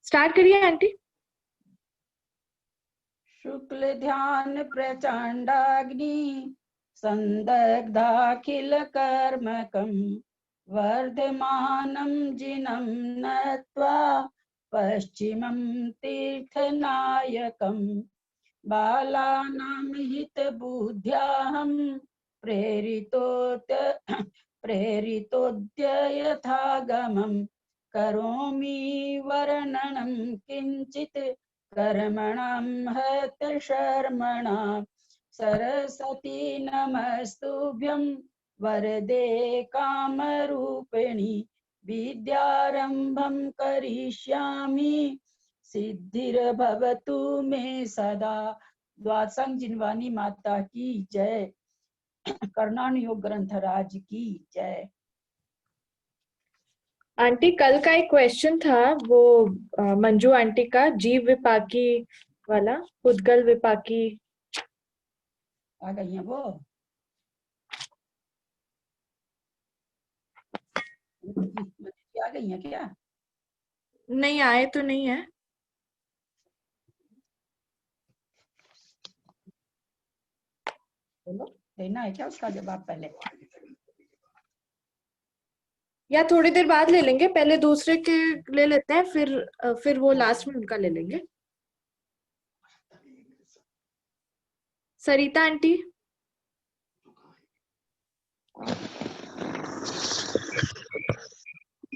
Start करिए aunty. शुक्ल ध्यान प्रचंडाग्नि संदग्धाखिल कर्मकं वर्धमानं जिनं नत्वा पश्चिमं तीर्थनायकं बालानां हितबुद्ध्याहं प्रेरितोद्य यथागमं करोमि वर्णनं किंचित् कर्मणां हतशर्मणा सरस्वती नमस्तुभ्यं वरदे कामरूपिणि विद्यारंभं करिष्यामि सिद्धिर्भवतु मे सदा। द्वादशांग जिनवानी माता की जय। कर्णान योग ग्रंथराज की जय। आंटी कल का एक क्वेश्चन था वो मंजू आंटी का, जीव विपाकी वाला, उद्गल विपाकी। आ गई है वो? आ गई है क्या? नहीं आए तो नहीं है। बोलो, देना है क्या उसका जवाब पहले, या थोड़ी देर बाद ले लेंगे? पहले दूसरे के ले लेते हैं, फिर वो लास्ट में उनका ले लेंगे। सरिता आंटी।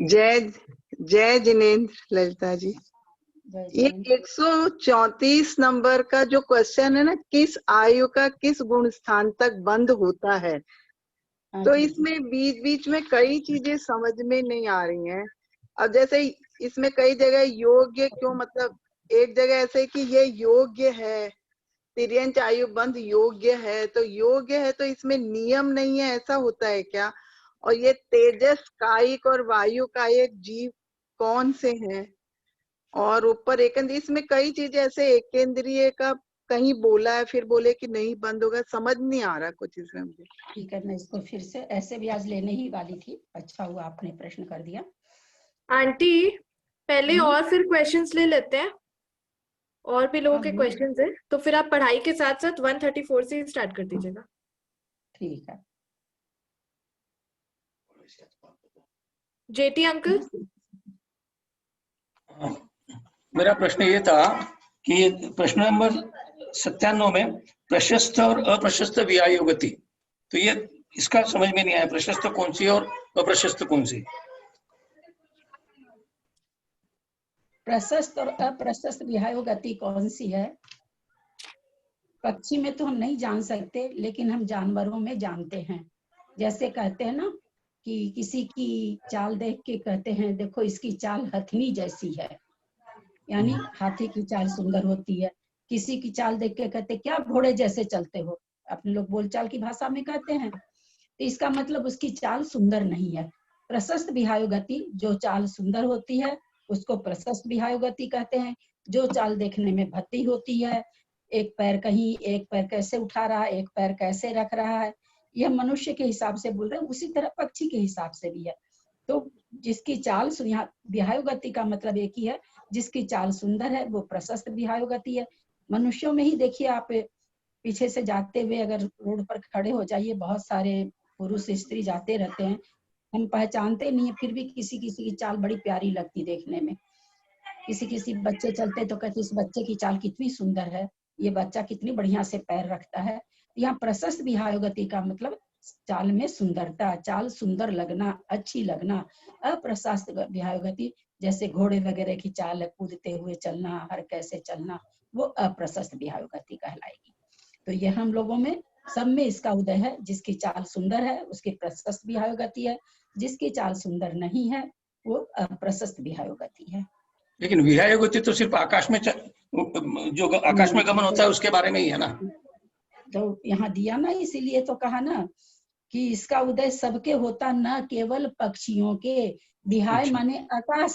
जय जय जिनेंद्र ललिता जी। ये 134 नंबर का जो क्वेश्चन है ना, किस आयु का किस गुण स्थान तक बंद होता है, तो इसमें बीच बीच में कई चीजें समझ में नहीं आ रही हैं। अब जैसे इसमें कई जगह योग्य क्यों, मतलब एक जगह ऐसे कि ये योग्य है, तिर्यंच आयु बंद योग्य है, तो योग्य है तो इसमें नियम नहीं है, ऐसा होता है क्या? और ये तेजस कायिक और वायु कायिक जीव कौन से हैं? और ऊपर एकेंद्रीय, इसमें कई चीजें ऐसे एकेंद्रीय का कहीं बोला है फिर बोले कि नहीं बंद होगा, समझ नहीं आ रहा कुछ इसमें मुझे। ठीक है, मैं इसको फिर से ऐसे भी आज लेने ही वाली थी, अच्छा हुआ आपने प्रश्न कर दिया। आंटी पहले और फिर क्वेश्चंस ले लेते हैं, और भी लोगों के क्वेश्चंस हैं, तो फिर आप पढ़ाई के साथ साथ 134 से स्टार्ट कर दीजिएगा। ठीक है। Jetty uncle. मेरा प्रश्न ये था कि प्रश्न नंबर 97 में प्रशस्त और अप्रशस्त व्यायु गति, तो ये इसका समझ में नहीं आया, प्रशस्त कौन सी और अप्रशस्त कौन सी? प्रशस्त और अप्रशस्त विहायो गति कौन सी है? पक्षी में तो हम नहीं जान सकते, लेकिन हम जानवरों में जानते हैं। जैसे कहते हैं ना कि किसी की चाल देख के कहते हैं देखो इसकी चाल हथनी जैसी है, यानी हाथी की चाल सुंदर होती है। किसी की चाल देख के कहते क्या घोड़े जैसे चलते हो, अपने लोग बोलचाल की भाषा में कहते हैं, तो इसका मतलब उसकी चाल सुंदर नहीं है। प्रशस्त विहायो गति, जो चाल सुंदर होती है उसको प्रशस्त विहायो गति कहते हैं। जो चाल देखने में भद्दी होती है, एक पैर कहीं, एक पैर कैसे उठा रहा है, एक पैर कैसे रख रहा है, यह मनुष्य के हिसाब से बोल रहे हैं, उसी तरह पक्षी के हिसाब से भी है। तो जिसकी चाल, विहायो गति का मतलब एक ही है, जिसकी चाल सुंदर है वो प्रशस्त विहायो गति है। मनुष्यों में ही देखिए आप, पीछे से जाते हुए अगर रोड पर खड़े हो जाइए, बहुत सारे पुरुष स्त्री जाते रहते हैं, हम पहचानते नहीं है, फिर भी किसी किसी की चाल बड़ी प्यारी लगती देखने में। किसी किसी बच्चे चलते तो कहते इस बच्चे की चाल कितनी सुंदर है, ये बच्चा कितनी बढ़िया से पैर रखता है। यहाँ प्रशस्त विहायो गति का मतलब चाल में सुंदरता, चाल सुंदर लगना, अच्छी लगना। अप्रशस्त विहायो गति जैसे घोड़े वगैरह की चाल है, कूदते हुए चलना, हर कैसे चलना, वो अप्रशस्त विहायो गति कहलाएगी। तो ये हम लोगों में सब में इसका उदय है। जिसकी चाल सुंदर है उसकी प्रशस्त विहायो गति है, जिसकी चाल सुंदर नहीं है वो अप्रशस्त विहायो गति है। लेकिन विहायो गति तो सिर्फ आकाश में जो आकाश में गमन होता है उसके बारे में ही है ना, तो यहाँ दिया ना, इसीलिए तो कहा ना कि इसका उदय सबके होता, न केवल पक्षियों के। विहाय माने आकाश,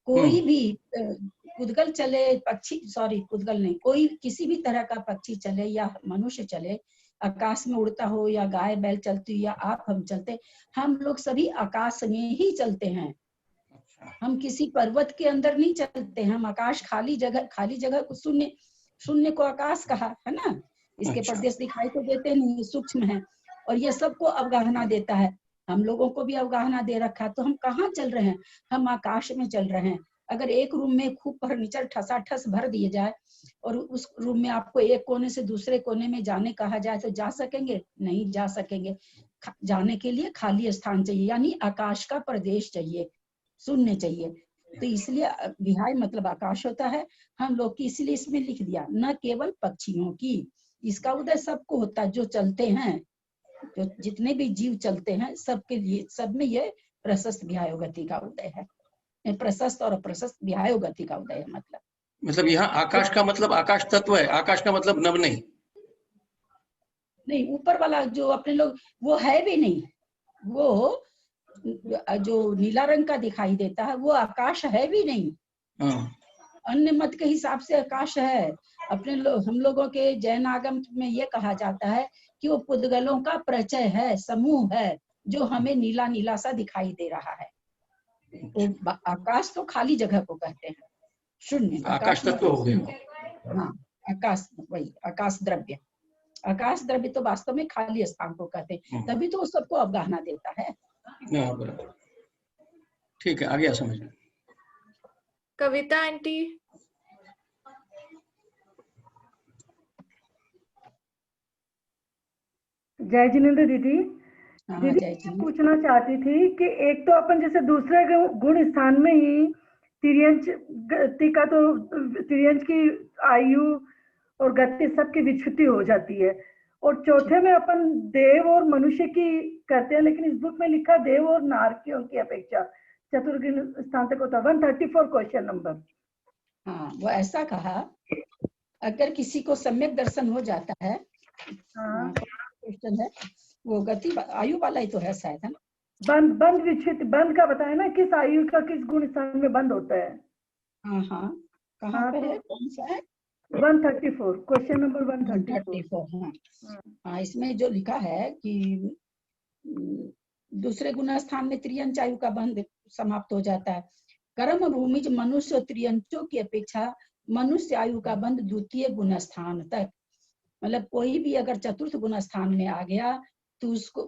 कोई भी कुदगल चले, पक्षी, सॉरी कुदगल नहीं, कोई किसी भी तरह का पक्षी चले या मनुष्य चले, आकाश में उड़ता हो या गाय बैल चलती हो या आप हम चलते, हम लोग सभी आकाश में ही चलते हैं। हम किसी पर्वत के अंदर नहीं चलते हैं, हम आकाश खाली जगह को शून्य को आकाश कहा है ना। इसके अच्छा। प्रदेश दिखाई तो देते नहीं, सूक्ष्म है, और ये सबको अवगाहना देता है, हम लोगों को भी अवगाहना दे रखा। तो हम कहाँ चल रहे हैं? हम आकाश में चल रहे हैं। अगर एक रूम में खूब फर्नीचर ठसाठस भर दिए जाए और उस रूम में आपको एक कोने से दूसरे कोने में जाने कहा जाए तो जा सकेंगे? नहीं जा सकेंगे। जाने के लिए खाली स्थान चाहिए, यानी आकाश का प्रदेश चाहिए, शून्य चाहिए। तो इसलिए विहाय मतलब आकाश होता है। हम लोग की इसलिए इसमें लिख दिया, न केवल पक्षियों की, इसका उदय सबको होता है, जो चलते हैं, जो जितने भी जीव चलते हैं सबके लिए, सब में ये प्रशस्त विहाय गति का उदय है। प्रशस्त और अप्रशस्त विहाय गति का उदय है। मतलब यहाँ आकाश का मतलब आकाश तत्व है, आकाश का मतलब नभ नहीं। नहीं, ऊपर वाला जो अपने लोग वो है भी नहीं, वो जो नीला रंग का दिखाई देता है वो आकाश है भी नहीं। हाँ। अन्य मत के हिसाब से आकाश है। अपने लोग, हम लोगों के जैन आगम में ये कहा जाता है कि वो पुद्गलों का प्रचय है, समूह है, जो हमें नीला नीला सा दिखाई दे रहा है। तो आकाश तो खाली जगह को कहते हैं, शून्य। आकाश तत्व हो गया। हाँ, आकाश वही आकाश द्रव्य। आकाश द्रव्य तो वास्तव में खाली स्थान को कहते हैं, तभी तो सबको अवगाहना देता है। हाँ, बराबर। ठीक है, आ गया समझ में। कविता आंटी। जय जिनेंद्र दीदी। हाँ, दीदी जय मैं जी। पूछना चाहती थी कि एक तो अपन जैसे दूसरे गुण स्थान में ही तिर्यंच गति का, तो तिर्यंच की आयु और गति सबकी विच्युति हो जाती है, और चौथे में अपन देव और मनुष्य की करते हैं, लेकिन इस बुक में लिखा देव और नारकियों की अपेक्षा चतुर्गुण स्थान तक होता है। 134 क्वेश्चन नंबर। हाँ, वो ऐसा कहा, अगर किसी को सम्यक दर्शन हो जाता है, हाँ, क्वेश्चन है वो गति आयु वाला ही तो है शायद, है ना। बंद विच्छित, बंद का बताया ना, किस आयु का किस गुण स्थान में बंद होता है। हाँ हाँ, कहाँ हाँ, पे तो है, कौन सा है? 134 क्वेश्चन नंबर 134। 134। हाँ, इसमें जो लिखा है कि दूसरे गुण स्थान में त्रियंच आयु का बंध समाप्त हो जाता है। कर्म भूमिज मनुष्य त्रियंचों की अपेक्षा मनुष्य आयु का बंध द्वितीय गुण स्थान तक, मतलब कोई भी अगर चतुर्थ गुण स्थान में आ गया तो उसको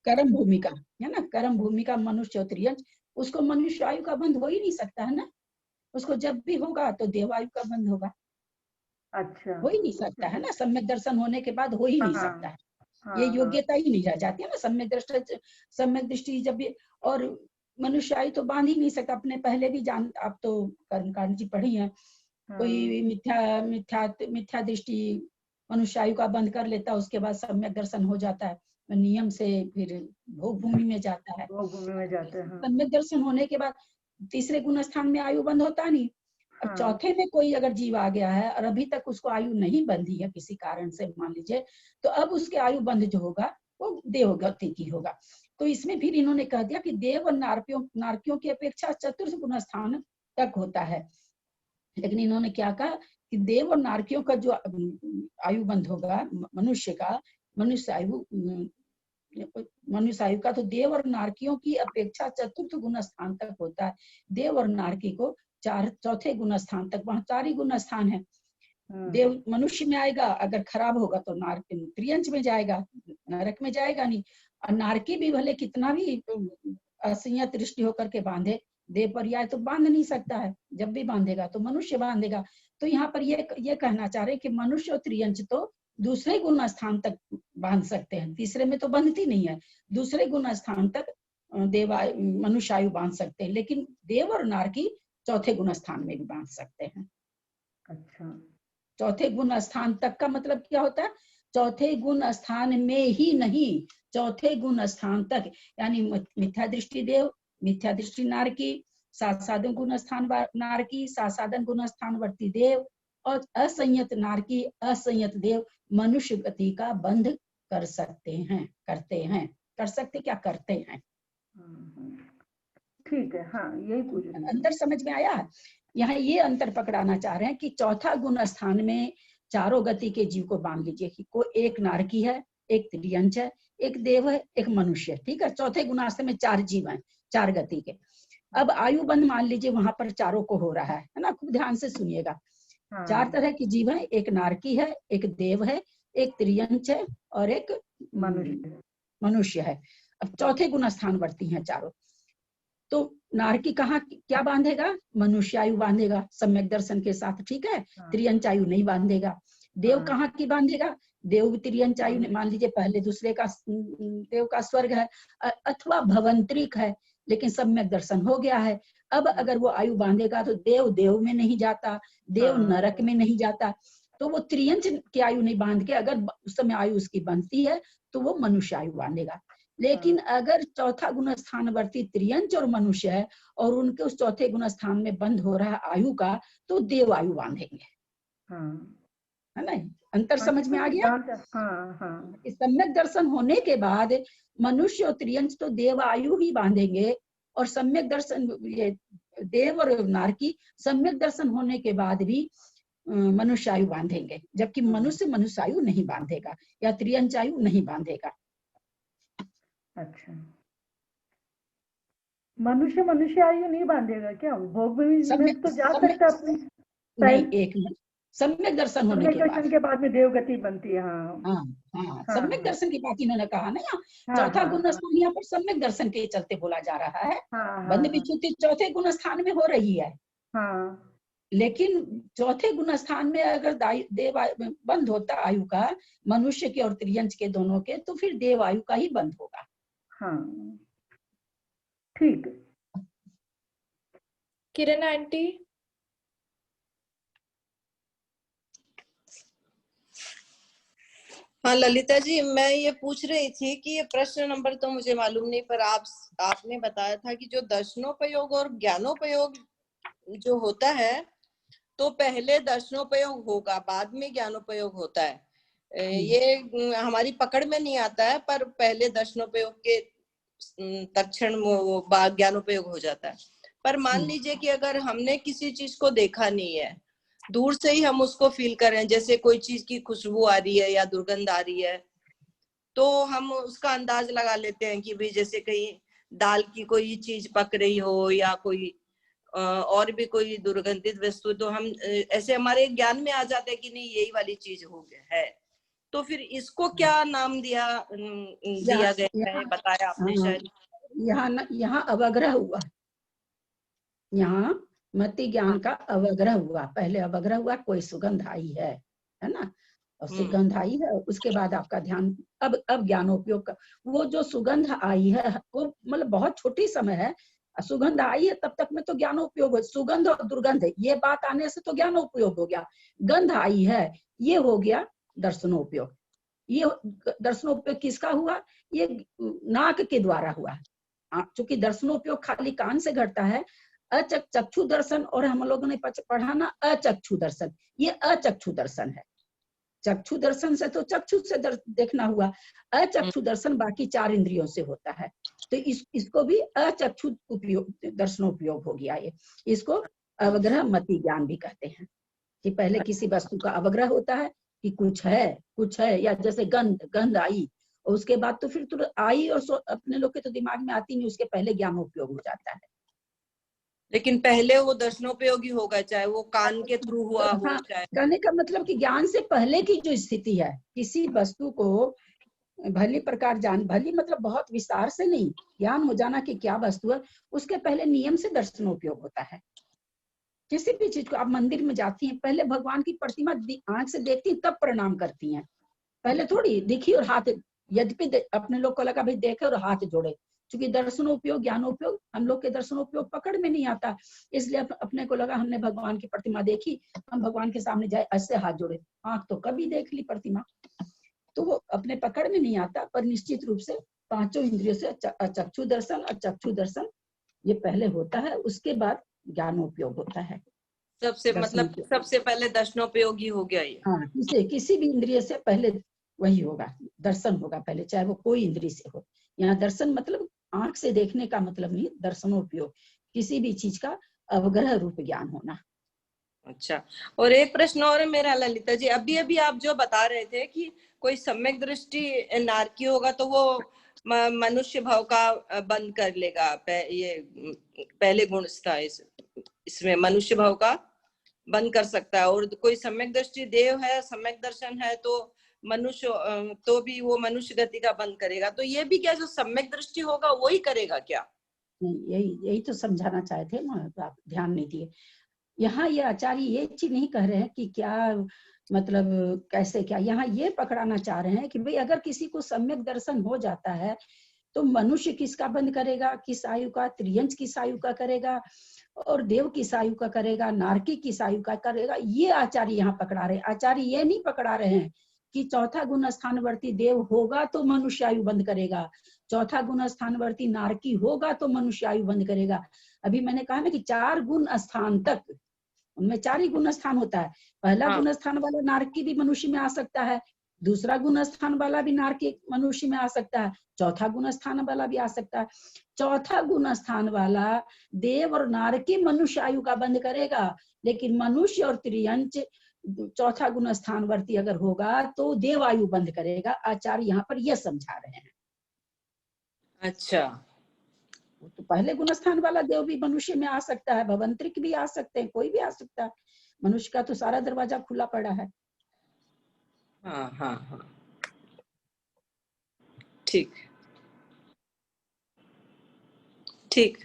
कर्म भूमिका है ना, कर्म भूमिका मनुष्य त्रियंच, उसको मनुष्य आयु का बंध हो ही नहीं सकता है ना। उसको जब भी होगा तो देवायु का बंध होगा। अच्छा, हो ही नहीं सकता है ना, सम्यक दर्शन होने के बाद हो ही नहीं सकता है। ये योग्यता ही नहीं रह जाती है ना, सम्यक दृष्टि जब भी, और मनुष्य आयु तो बांध ही नहीं सकता। अपने पहले भी जान, आप तो कर्मकांड जी पढ़ी है, कोई मिथ्या दृष्टि मनुष्य आयु का बंद कर लेता, उसके बाद सम्यक दर्शन हो जाता है, नियम से फिर भोग भूमि में जाता है। भूमि में जाते हैं। सम्यक दर्शन होने के बाद तीसरे गुण स्थान में आयु बंद होता नहीं। अब चौथे में कोई अगर जीव आ गया है और अभी तक उसको आयु नहीं बंधी है किसी कारण से, मान लीजिए, तो अब उसके आयु बंध जो होगा वो देव गति की होगा। तो इसमें फिर इन्होंने कह दिया कि देव और नारकियों की अपेक्षा चतुर्थ गुण स्थान तक होता है। लेकिन इन्होंने क्या कहा कि देव और नारकियों का जो आयु बंध होगा मनुष्य का, मनुष्य आयु का तो देव और नारकियों की अपेक्षा चतुर्थ गुण स्थान तक होता है। देव और नारकी को चौथे गुण स्थान तक, वहां 4 ही गुण स्थान है। देव मनुष्य में आएगा, अगर खराब होगा तो त्रियंच में जाएगा, नरक में जाएगा नहीं। और नारकी भी भले कितना भी असंयत दृष्टि होकर के बांधे, देव पर्याय तो बांध नहीं सकता है, जब भी बांधेगा तो मनुष्य बांधेगा। तो यहाँ पर ये कहना चाह रहे हैं कि मनुष्य और त्रियंच तो दूसरे गुण स्थान तक बांध सकते हैं, तीसरे में तो बंधती नहीं है। दूसरे गुण स्थान तक मनुष्य आयु बांध सकते हैं, लेकिन देव और नारकी चौथे गुण स्थान में भी बांध सकते हैं। अच्छा, चौथे गुण स्थान तक का मतलब क्या होता है? चौथे गुण स्थान में ही नहीं, चौथे गुण स्थान तक, यानी मिथ्या दृष्टि देव, मिथ्या दृष्टि नारकी, सासाधन गुण स्थान नारकी, सासाधन गुण स्थान वर्ती देव, और असंयत नारकी, असंयत देव मनुष्य गति का बंध कर सकते हैं, करते हैं, कर सकते क्या, करते हैं। ठीक है, हाँ, यही पूछ रही हूँ। अंतर समझ में आया? यहाँ ये अंतर पकड़ाना चाह रहे हैं कि चौथा गुण स्थान में चारों गति के जीव को बांध लीजिए कि कोई एक नारकी है, एक त्रियंच है, एक देव है, एक मनुष्य है, ठीक है। चौथे गुणास्थान में 4 जीव हैं, 4 गति के। अब आयु बंध मान लीजिए वहां पर चारों को हो रहा है ना, खूब ध्यान से सुनिएगा। हाँ, 4 तरह की जीव है, एक नारकी है, एक देव है, एक त्रियंच है और एक मनुष्य है। अब चौथे गुण स्थान वर्ती हैं चारों। तो नारकी कहाँ क्या बांधेगा? मनुष्यायु बांधेगा सम्यक दर्शन के साथ, ठीक है। त्रियंचायु नहीं बांधेगा। देव कहाँ की बांधेगा? देव त्रियंचायु, मान लीजिए पहले दूसरे का देव का स्वर्ग है अथवा भवंतरिक है, लेकिन सम्यक दर्शन हो गया है। अब अगर वो आयु बांधेगा तो देव देव में नहीं जाता, देव नरक में नहीं जाता, तो वो त्रियंच की आयु नहीं बांध के, अगर उस समय आयु उसकी बनती है तो वो मनुष्य आयु बांधेगा। लेकिन अगर चौथा गुण स्थान वर्ती त्रियंच और मनुष्य है और उनके उस चौथे गुण स्थान में बंद हो रहा है आयु का, तो देव आयु बांधेंगे। है ना, अंतर समझ में आ गया? इस सम्यक दर्शन होने के बाद मनुष्य और त्रियंच तो देव आयु ही बांधेंगे, और सम्यक दर्शन ये देव और नारकी सम्यक दर्शन होने के बाद भी मनुष्य आयु बांधेंगे, जबकि मनुष्य मनुष्य आयु नहीं बांधेगा या त्रियंच आयु नहीं बांधेगा। अच्छा, मनुष्य मनुष्य आयु नहीं बांधेगा क्या? भोग में तो जा सकता है अपने नहीं, एक मिनट, सम्यक दर्शन होने के बाद में देवगति बनती है। हाँ, सम्यक दर्शन की बात इन्होंने कहा ना, चौथा गुण स्थान यहाँ पर सम्यक दर्शन के चलते बोला जा रहा है। बंध विच्युति चौथे गुण स्थान में हो रही है, लेकिन चौथे गुण स्थान में अगर देव बंद होता आयु का, मनुष्य के और त्रियंच के दोनों के, तो फिर देव आयु का ही बंद होगा। ठीक। किरण आंटी, हाँ ललिता जी, मैं ये पूछ रही थी कि ये प्रश्न नंबर तो मुझे मालूम नहीं, पर आपने बताया था कि जो दर्शनोपयोग और ज्ञानोपयोग जो होता है, तो पहले दर्शनोपयोग होगा, बाद में ज्ञानोपयोग होता है। ये हमारी पकड़ में नहीं आता है, पर पहले दर्शनोपयोग के तत्क्षण ज्ञानोपयोग हो जाता है। पर मान लीजिए कि अगर हमने किसी चीज को देखा नहीं है, दूर से ही हम उसको फील कर रहे हैं, जैसे कोई चीज की खुशबू आ रही है या दुर्गंध आ रही है, तो हम उसका अंदाज लगा लेते हैं कि भाई जैसे कहीं दाल की कोई चीज पक रही हो या कोई और भी कोई दुर्गंधित वस्तु, तो हम ऐसे हमारे ज्ञान में आ जाते हैं कि नहीं यही वाली चीज हो गया है। तो फिर इसको क्या नाम दिया गया है, बताया आपने शायद? यहाँ अवग्रह हुआ, यहाँ मति ज्ञान का अवग्रह हुआ। पहले अवग्रह हुआ, कोई सुगंध आई है ना, और सुगंध आई है, उसके बाद आपका ध्यान अब ज्ञानोपयोग का, वो जो सुगंध आई है वो मतलब बहुत छोटी समय है, सुगंध आई है तब तक में तो ज्ञानोपयोग हो। सुगंध और दुर्गंध ये बात आने से तो ज्ञानोपयोग हो गया, गंध आई है ये हो गया दर्शनोपयोग। ये दर्शनोपयोग किसका हुआ? ये नाक के द्वारा हुआ, चूंकि दर्शनोपयोग खाली कान से घटता है। चक्षु दर्शन और हम लोगों ने पढ़ा ना अचक्षु दर्शन, ये अचक्षु दर्शन है। चक्षु दर्शन से तो चक्षु से देखना हुआ, अचक्षु दर्शन बाकी 4 इंद्रियों से होता है, तो इसको भी अचक्षु उपयोग दर्शनोपयोग हो गया। ये इसको अवग्रह मति ज्ञान भी कहते हैं, कि पहले किसी वस्तु का अवग्रह होता है कि कुछ है, या जैसे गंध आई और उसके बाद तो फिर तो आई और अपने लोग के तो दिमाग में आती नहीं, उसके पहले ज्ञानोपयोग हो जाता है। लेकिन पहले वो दर्शनोपयोगी होगा, चाहे वो कान के थ्रू हुआ हो, चाहे। कहने का मतलब कि ज्ञान से पहले की जो स्थिति है, किसी वस्तु को भली प्रकार भली मतलब बहुत विस्तार से नहीं, ज्ञान हो जाना कि क्या वस्तु है, उसके पहले नियम से दर्शनोपयोग होता है। किसी भी चीज को, आप मंदिर में जाती हैं, पहले भगवान की प्रतिमा आंख से देखती हैं तब प्रणाम करती हैं, पहले थोड़ी दिखी और हाथ, यद्यपि अपने लोग को लगा भाई देखे और हाथ जोड़े, क्योंकि दर्शनोपयोग ज्ञानोपयोग हम लोग के दर्शनोपयोग पकड़ में नहीं आता, इसलिए अपने को लगा हमने भगवान की प्रतिमा देखी, हम भगवान के सामने जाए ऐसे हाथ जोड़े, आंख तो कभी देख ली प्रतिमा, तो वो अपने पकड़ में नहीं आता। पर निश्चित रूप से 5 इंद्रियों से चक्षु दर्शन और चक्षु दर्शन ये पहले होता है, उसके बाद ज्ञानोपयोग होता है। सबसे पहले दर्शनोपयोगी हो गया ये। हाँ, किसी भी इंद्रिय से पहले वही होगा, दर्शन होगा पहले, चाहे वो कोई इंद्रिय से हो। यहाँ दर्शन मतलब आंख से देखने का मतलब नहीं, दर्शनोपयोग किसी भी चीज का अवग्रह रूप ज्ञान होना। अच्छा, और एक प्रश्न और है मेरा ललिता जी, अभी आप जो बता रहे थे कि कोई सम्यक दृष्टि नारकी होगा तो वो मनुष्य भाव का बंद कर लेगा। ये पहले गुण था, इसमें मनुष्य भाव का बंद कर सकता है। और कोई सम्यक दृष्टि देव है, सम्यक दर्शन है, तो मनुष्य तो भी वो मनुष्य गति का बंद करेगा। तो ये भी क्या जो सम्यक दृष्टि होगा वही करेगा क्या? यही तो समझाना चाहे थे ना, आप ध्यान नहीं दिए। यहाँ ये आचार्य ये चीज नहीं कह रहे हैं कि क्या मतलब कैसे क्या, यहाँ ये पकड़ाना चाह रहे हैं कि भाई अगर किसी को सम्यक दर्शन हो जाता है तो मनुष्य किसका बंद करेगा, किस आयु का, त्रियंच किस आयु का करेगा, और देव किस आयु का करेगा, नारकी किस आयु का करेगा, ये आचार्य यहाँ पकड़ा रहे हैं। आचार्य ये नहीं पकड़ा रहे हैं कि चौथा गुण स्थानवर्ती देव होगा तो मनुष्य आयु बंद करेगा, चौथा गुण स्थानवर्ती नारकी होगा तो मनुष्य आयु बंद करेगा। अभी मैंने कहा ना कि 4 गुण स्थान तक, उनमें 4 ही गुण स्थान होता है। पहला गुण स्थान वाला नारकी भी मनुष्य में आ सकता है, दूसरा गुण स्थान वाला भी नारकी मनुष्य में आ सकता है, चौथा गुण स्थान वाला भी आ सकता है। चौथा गुण स्थान वाला देव और नारकी मनुष्य आयु का बंद करेगा, लेकिन मनुष्य और त्रियंच चौथा गुण स्थानवर्ती अगर होगा तो देव आयु बंद करेगा। आचार्य यहाँ पर यह समझा रहे हैं। अच्छा, तो पहले गुण स्थान वाला देव भी मनुष्य में आ सकता है, भवंतरिक भी आ सकते हैं, कोई भी आ सकता है। मनुष्य का तो सारा दरवाजा खुला पड़ा है। हाँ हाँ हाँ, ठीक ठीक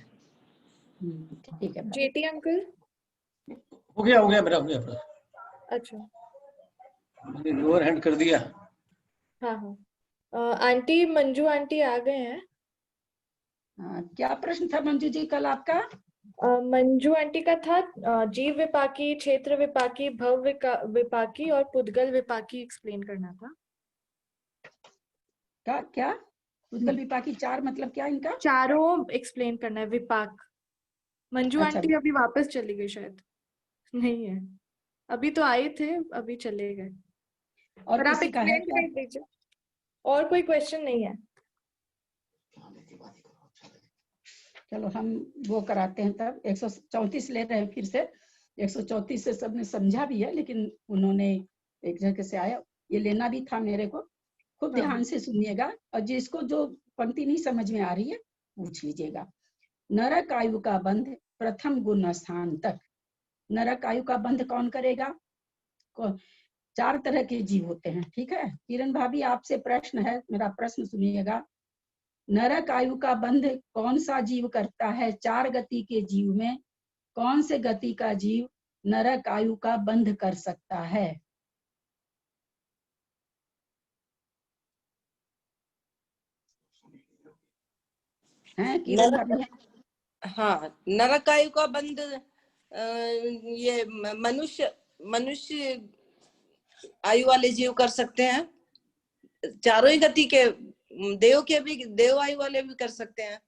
ठीक है। जेटी अंकल हो गया मेरा, हो गया। अच्छा, मैंने लोअर हैंड कर दिया। हाँ हाँ। आंटी मंजू आंटी आ गए हैं। क्या प्रश्न था मंजू जी कल आपका? मंजू आंटी का था जीव विपाकी, क्षेत्र विपाकी, भव विपाकी और पुद्गल विपाकी एक्सप्लेन करना था। क्या पुद्गल विपाकी 4 मतलब क्या इनका? चारों एक्सप्लेन करना है विपाक। मंजू अच्छा, आंटी अभी वापस चली गई शायद, नहीं है अभी तो आए थे, अभी चले गए। और आप किसी का है एक्सप्लेन कर दीजिए। और कोई क्वेश्चन नहीं है? चलो हम वो कराते हैं तब। 134 ले रहे हैं फिर से। 134 से सबने समझा भी है, लेकिन उन्होंने एक जगह से आया, ये लेना भी था मेरे को। खूब ध्यान से सुनिएगा, और जिसको जो पंक्ति नहीं समझ में आ रही है पूछ लीजिएगा। नरक आयु का बंध प्रथम गुण स्थान तक। नरक आयु का बंध कौन करेगा? 4 तरह के जीव होते हैं, ठीक है। किरण भाभी आपसे प्रश्न है, मेरा प्रश्न सुनिएगा। नरक आयु का बंध कौन सा जीव करता है? 4 गति के जीव में कौन से गति का जीव नरक आयु का बंध कर सकता है? हैं किरण भाभी है? हाँ, नरक आयु का बंध ये मनुष्य आयु वाले जीव कर सकते हैं। चारों ही गति के देव के भी, देव आयु वाले भी कर सकते हैं।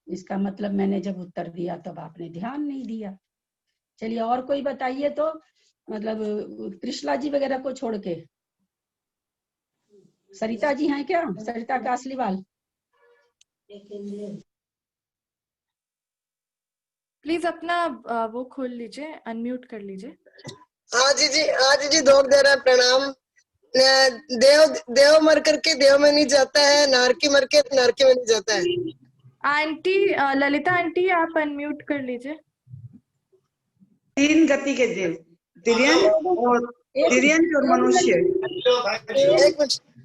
इसका मतलब मैंने जब उत्तर दिया तब आपने ध्यान नहीं दिया। चलिए और कोई बताइए तो, मतलब कृष्णा जी वगैरह को छोड़ के। सरिता जी हैं क्या? सरिता कासलीवाल, प्लीज अपना वो खोल लीजिए, अनम्यूट कर लीजिए। हाँ जी दौड़ दे रहा है। प्रणाम। देव मर करके देव में नहीं जाता है, नारकी मर के नारकी में नहीं जाता है। आंटी ललिता आंटी आप अनम्यूट कर लीजिए। 3 गति के जीव, तिर्यंच और मनुष्य।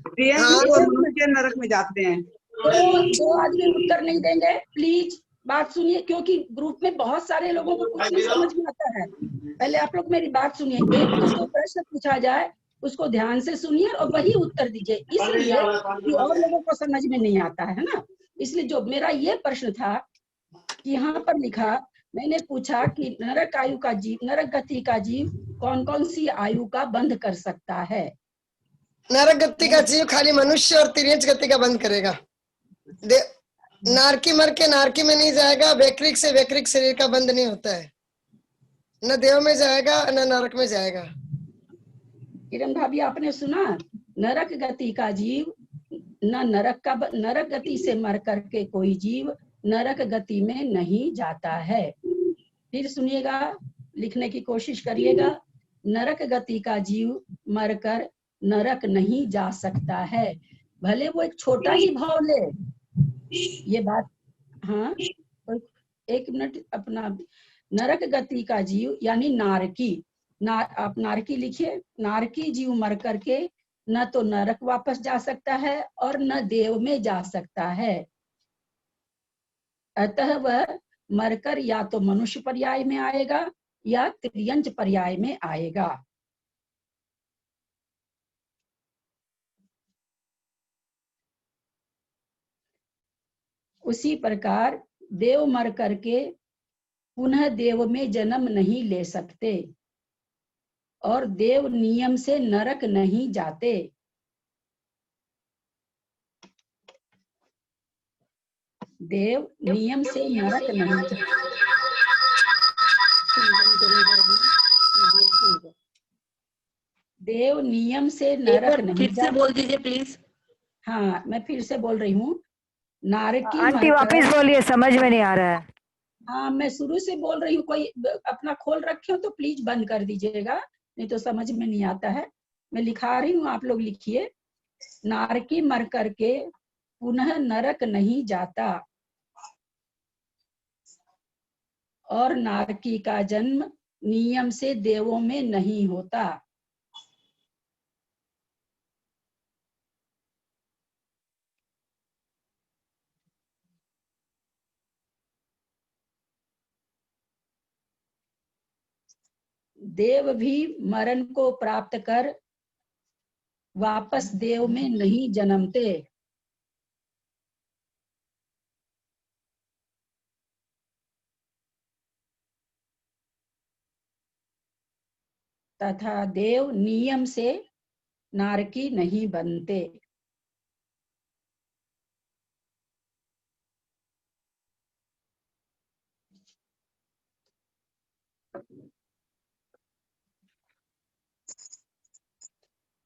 तिर्यंच और मनुष्य नरक में जाते हैं। तो आदमी उत्तर नहीं देंगे, प्लीज बात सुनिए, क्योंकि ग्रुप में बहुत सारे लोगों को कुछ नहीं समझ में आता है। पहले आप लोग मेरी बात सुनिए। एक तो जो प्रश्न पूछा जाए उसको ध्यान से सुनिए और वही उत्तर दीजिए, इसलिए कि और लोगों को समझ में नहीं आता है ना। इसलिए जो मेरा ये प्रश्न था कि यहाँ पर लिखा, मैंने पूछा कि नरक आयु का जीव, नरक गति का जीव कौन कौन सी आयु का बंद कर सकता है? नरक गति का जीव खाली मनुष्य और तिर्यंच गति का बंद करेगा। नारकी मर के नारकी में नहीं जाएगा, वैकृक से वैकृक शरीर का बंद नहीं होता है। न देव में जाएगा न नरक में जाएगा। किरण भाभी आपने सुना, नरक गति का जीव न नरक गति से मर करके कोई जीव नरक गति में नहीं जाता है। फिर सुनिएगा, लिखने की कोशिश करिएगा। नरक गति का जीव मरकर नरक नहीं जा सकता है। भले वो एक छोटा ही भाव ले, ये बात। हाँ, एक मिनट अपना। नरक गति का जीव यानी नारकी, आप नारकी लिखिए। नारकी जीव मर करके न तो नरक वापस जा सकता है और न देव में जा सकता है। अतः वह मरकर या तो मनुष्य पर्याय में आएगा या त्रियंच पर्याय में आएगा। उसी प्रकार देव मर करके पुनः देव में जन्म नहीं ले सकते और देव नियम से नरक नहीं जाते। देव नियम से नरक नहीं जाते। देव नियम से नरक नहीं फिर से बोल दीजिए प्लीज। हाँ, मैं फिर से बोल रही हूँ। नारकी आंटी वापस बोलिए, समझ में नहीं आ रहा है। हाँ, मैं शुरू से बोल रही हूँ। कोई अपना खोल रखे हो तो प्लीज बंद कर दीजिएगा, नहीं तो समझ में नहीं आता है। मैं लिखा रही हूँ, आप लोग लिखिए। नारकी मर करके पुनः नरक नहीं जाता और नारकी का जन्म नियम से देवों में नहीं होता। देव भी मरण को प्राप्त कर वापस देव में नहीं जन्मते। तथा देव नियम से नारकी नहीं बनते।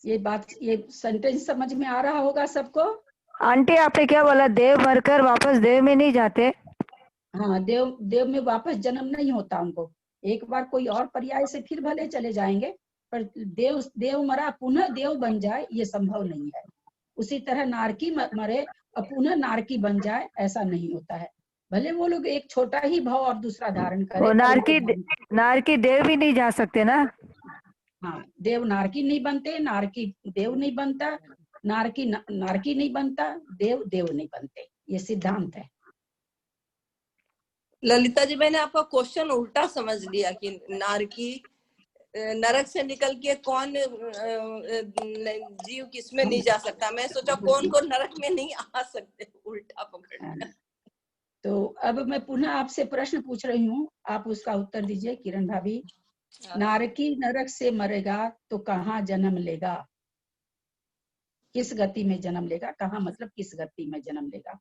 ये बात, ये सेंटेंस समझ में आ रहा होगा सबको? आंटी आपने क्या बोला, देव मरकर वापस देव में नहीं जाते? हाँ, देव में वापस जन्म नहीं होता उनको। एक बार कोई और पर्याय से फिर भले चले जाएंगे, पर देव मरा पुनः देव बन जाए ये संभव नहीं है। उसी तरह नारकी मरे और पुनः नारकी बन जाए, ऐसा नहीं होता है। भले वो लोग एक छोटा ही भाव और दूसरा धारण करें। नारकी देव भी नहीं जा सकते ना? हाँ, देव नारकी नहीं बनते, नारकी देव नहीं बनता, नारकी नहीं बनता, देव नहीं बनते। ये सिद्धांत है। ललिता जी, मैंने आपका क्वेश्चन उल्टा समझ लिया कि नारकी नरक से निकल के कौन जीव किसमें नहीं जा सकता। मैं सोचा कौन नरक में नहीं आ सकते, उल्टा पकड़। तो अब मैं पुनः आपसे प्रश्न पूछ रही हूँ, आप उसका उत्तर दीजिए किरण भाभी। नारकी नरक से मरेगा तो कहाँ जन्म लेगा? किस गति में जन्म लेगा? कहाँ मतलब किस गति में जन्म लेगा?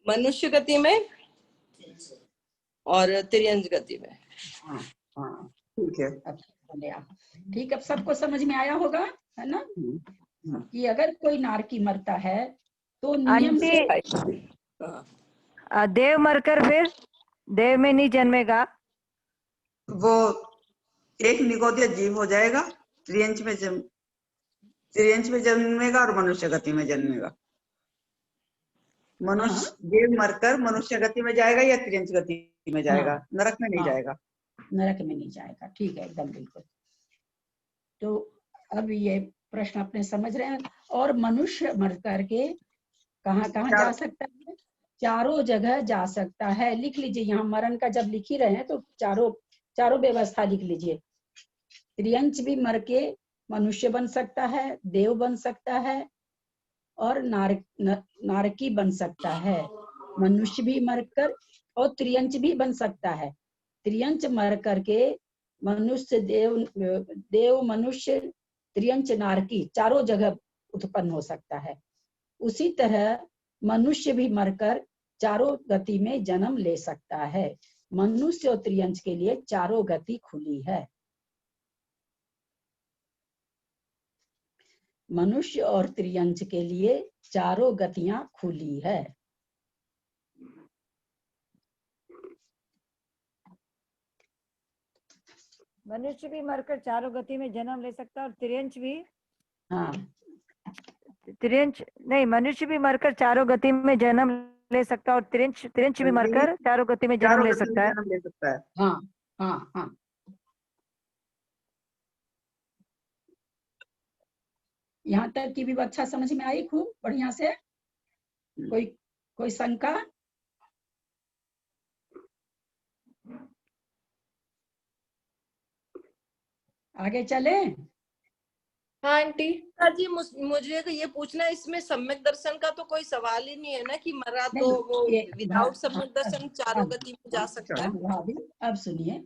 मनुष्य गति में और त्रियंज गति में। हाँ, ठीक है। ठीक, अब सबको समझ में आया होगा, है ना? कि अगर कोई नारकी मरता है तो नियम से देव मरकर फिर देव में नहीं जन्मेगा, वो एक निगोदिया जीव हो जाएगा, त्रियंच में जन्मेगा और मनुष्य गति में जन्मेगा। मनुष्य देव मरकर मनुष्य गति में जाएगा या त्रियंच गति में जाएगा, नरक में नहीं जाएगा। नरक में नहीं जाएगा, ठीक है, एकदम बिल्कुल। तो अब ये प्रश्न अपने समझ रहे हैं। और मनुष्य मर करके कहाँ जा सकता है? चारों जगह जा सकता है। लिख लीजिए, यहाँ मरण का जब लिख ही रहे हैं तो चारों व्यवस्था लिख लीजिए। त्रियंच भी मर के मनुष्य बन सकता है, देव बन सकता है और नारकी बन सकता है। मनुष्य भी मरकर और त्रियंच भी बन सकता है। त्रियंच मर करके मनुष्य देव मनुष्य त्रियंच नारकी चारों जगह उत्पन्न हो सकता है। उसी तरह मनुष्य भी मरकर चारों गति में जन्म ले सकता है। मनुष्य और त्रियंच के लिए चारों गति खुली है। मनुष्य और त्रियंच के लिए चारों गतियां खुली है। मनुष्य भी मरकर चारों गति में जन्म ले सकता है और त्रियंच भी। हाँ, तिर्यंच नहीं, मनुष्य भी मरकर चारों गति में जन्म ले सकता है और तिर्यंच भी मरकर चारों गति में जन्म चारों ले गति में सकता है। जन्म ले सकता है। हाँ हाँ हाँ, यहाँ तक की विवक्षा समझ में आई खूब बढ़िया से? कोई शंका? आगे चले? हाँ आंटी। जी मुझे तो ये पूछना है, इसमें सम्यक दर्शन का तो कोई सवाल ही नहीं है ना कि मरा तो नहीं, वो ये विदाउट सम्यक दर्शन चारों गति में जा सकता है। भाभी अब सुनिए,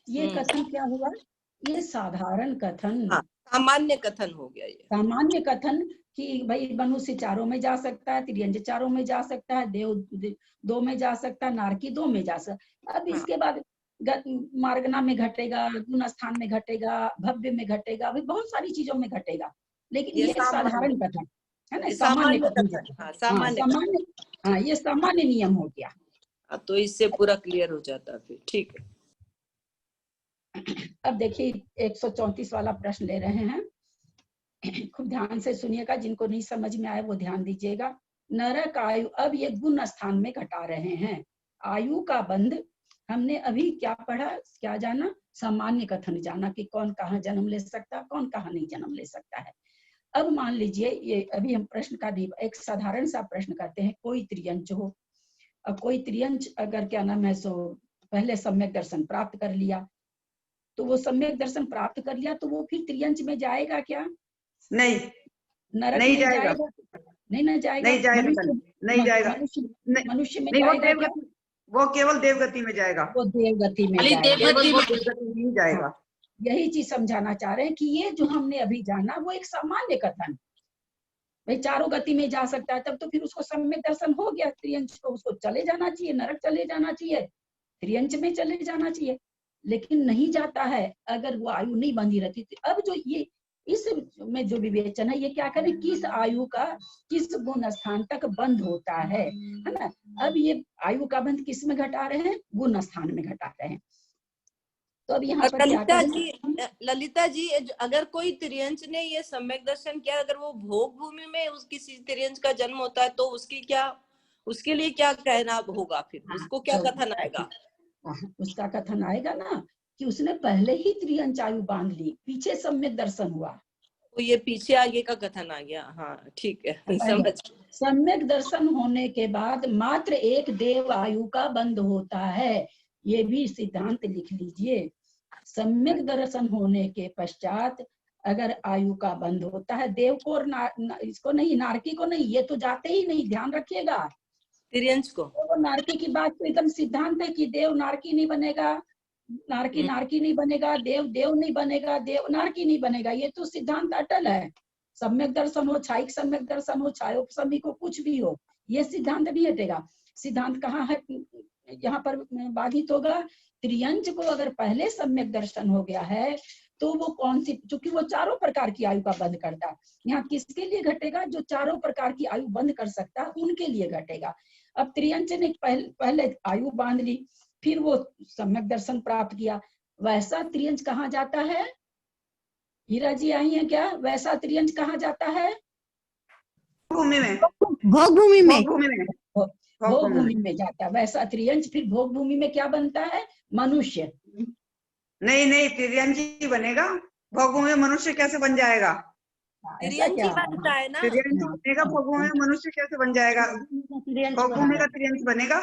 ये कथन क्या हुआ? ये साधारण कथन, सामान्य कथन हो गया ये। सामान्य कथन कि भाई मनुष्य चारों में जा सकता है, तिर्यंच चारों में जा सकता है, देव दो में जा सकता है, नारकी दो में जा सकता। अब इसके बाद मार्गना में घटेगा, गुण स्थान में घटेगा, भव्य में घटेगा, अभी बहुत सारी चीजों में घटेगा, लेकिन ये साधारण कथन है ना, सामान्य कथन। सामान्य, हाँ ये सामान्य नियम हो गया। तो इससे पूरा क्लियर हो जाता फिर, ठीक है। अब देखिए 134 वाला प्रश्न ले रहे हैं, खूब ध्यान से सुनिएगा, जिनको नहीं समझ में आए वो ध्यान दीजिएगा। नरक आयु, अब ये गुण स्थान में घटा रहे हैं। आयु का बंध हमने अभी क्या पढ़ा, क्या जाना? सामान्य कथन जाना कि कौन कहाँ जन्म ले सकता है, कौन कहाँ नहीं जन्म ले सकता है। अब मान लीजिए ये अभी हम प्रश्न का भी एक साधारण सा प्रश्न करते हैं, कोई त्रियंच हो। अब कोई त्रियंच अगर क्या नाम है सो पहले सम्यक दर्शन प्राप्त कर लिया, तो वो सम्यक दर्शन प्राप्त कर लिया तो वो फिर त्रियंच में जाएगा क्या? नहीं, नरक नहीं में जाएगा। नहीं ना जाएगा, नहीं जाएगा, नहीं जाएगा। मनुष्य में नहीं, जाएगा क्या? वो केवल देवगति में जाएगा। वो देवगति में जाएगा, केवल वो देवगति में ही जाएगा। यही चीज समझाना चाह रहे हैं कि ये जो हमने अभी जाना वो एक सामान्य कथन, भाई चारों गति में जा सकता है, तब तो फिर उसको सम्यक दर्शन हो गया, त्रियंच को उसको चले जाना चाहिए, नरक चले जाना चाहिए, त्रियंच में चले जाना चाहिए, लेकिन नहीं जाता है अगर वो आयु नहीं बंधी रहती। तो अब जो ये इस में जो विवेचन है, ये क्या करें, किस आयु का किस गुण स्थान तक बंध होता है ना। अब ये आयु का बंध किस में घटा रहे हैं? गुण स्थान में घटा रहे हैं। तो अब यहाँ पर ललिता जी अगर कोई त्रियंच ने ये सम्यक दर्शन किया, अगर वो भोग भूमि में उस किसी त्रियंच का जन्म होता है तो उसके लिए क्या कहना होगा फिर? उसको क्या कथन आएगा? उसका कथन आएगा ना कि उसने पहले ही त्रियंच आयु बांध ली, पीछे सम्यक दर्शन हुआ, तो ये पीछे आगे का कथन आ गया। हाँ ठीक है, समझ। सम्यक दर्शन होने के बाद मात्र एक देव आयु का बंद होता है, ये भी सिद्धांत लिख लीजिए। सम्यक दर्शन होने के पश्चात अगर आयु का बंद होता है, देव को और इसको नहीं, नारकी को नहीं, ये तो जाते ही नहीं, ध्यान रखिएगा। त्रियंच को, तो नारकी की बात तो एकदम सिद्धांत है कि देव नारकी नहीं बनेगा, नारकी नारकी नहीं बनेगा, देव देव नहीं बनेगा, देव नारकी नहीं बनेगा, ये तो सिद्धांत अटल है। सम्यक दर्शन हो, छायिक सम्यक दर्शन हो, छायोपसमी को कुछ भी हो, ये सिद्धांत नहीं हटेगा। सिद्धांत कहाँ है यहाँ पर बाधित होगा? त्रियंच को अगर पहले सम्यक दर्शन हो गया है तो वो कौन सी, चूंकि वो चारों प्रकार की आयु का बंद करता है, यहाँ किसके लिए घटेगा? जो चारों प्रकार की आयु बंद कर सकता है उनके लिए घटेगा। अब त्रियंच ने पहले आयु बांध ली, फिर वो सम्यक दर्शन प्राप्त किया, वैसा त्रियंच कहाँ जाता है? हीरा जी आई है क्या? वैसा त्रियंच कहाँ जाता है? भूमि में, भोग भूमि में, भोग भूमि में जाता है वैसा त्रियंच। फिर भोग भूमि में क्या बनता है? मनुष्य। नहीं, त्रियंच ही बनेगा, भोग भूमि में मनुष्य कैसे बन जाएगा? त्रियंच ही बनता है ना, त्रियंच बनेगा, भोग भूमि में मनुष्य कैसे बन जाएगा? भोग भूमि का त्रियंच बनेगा।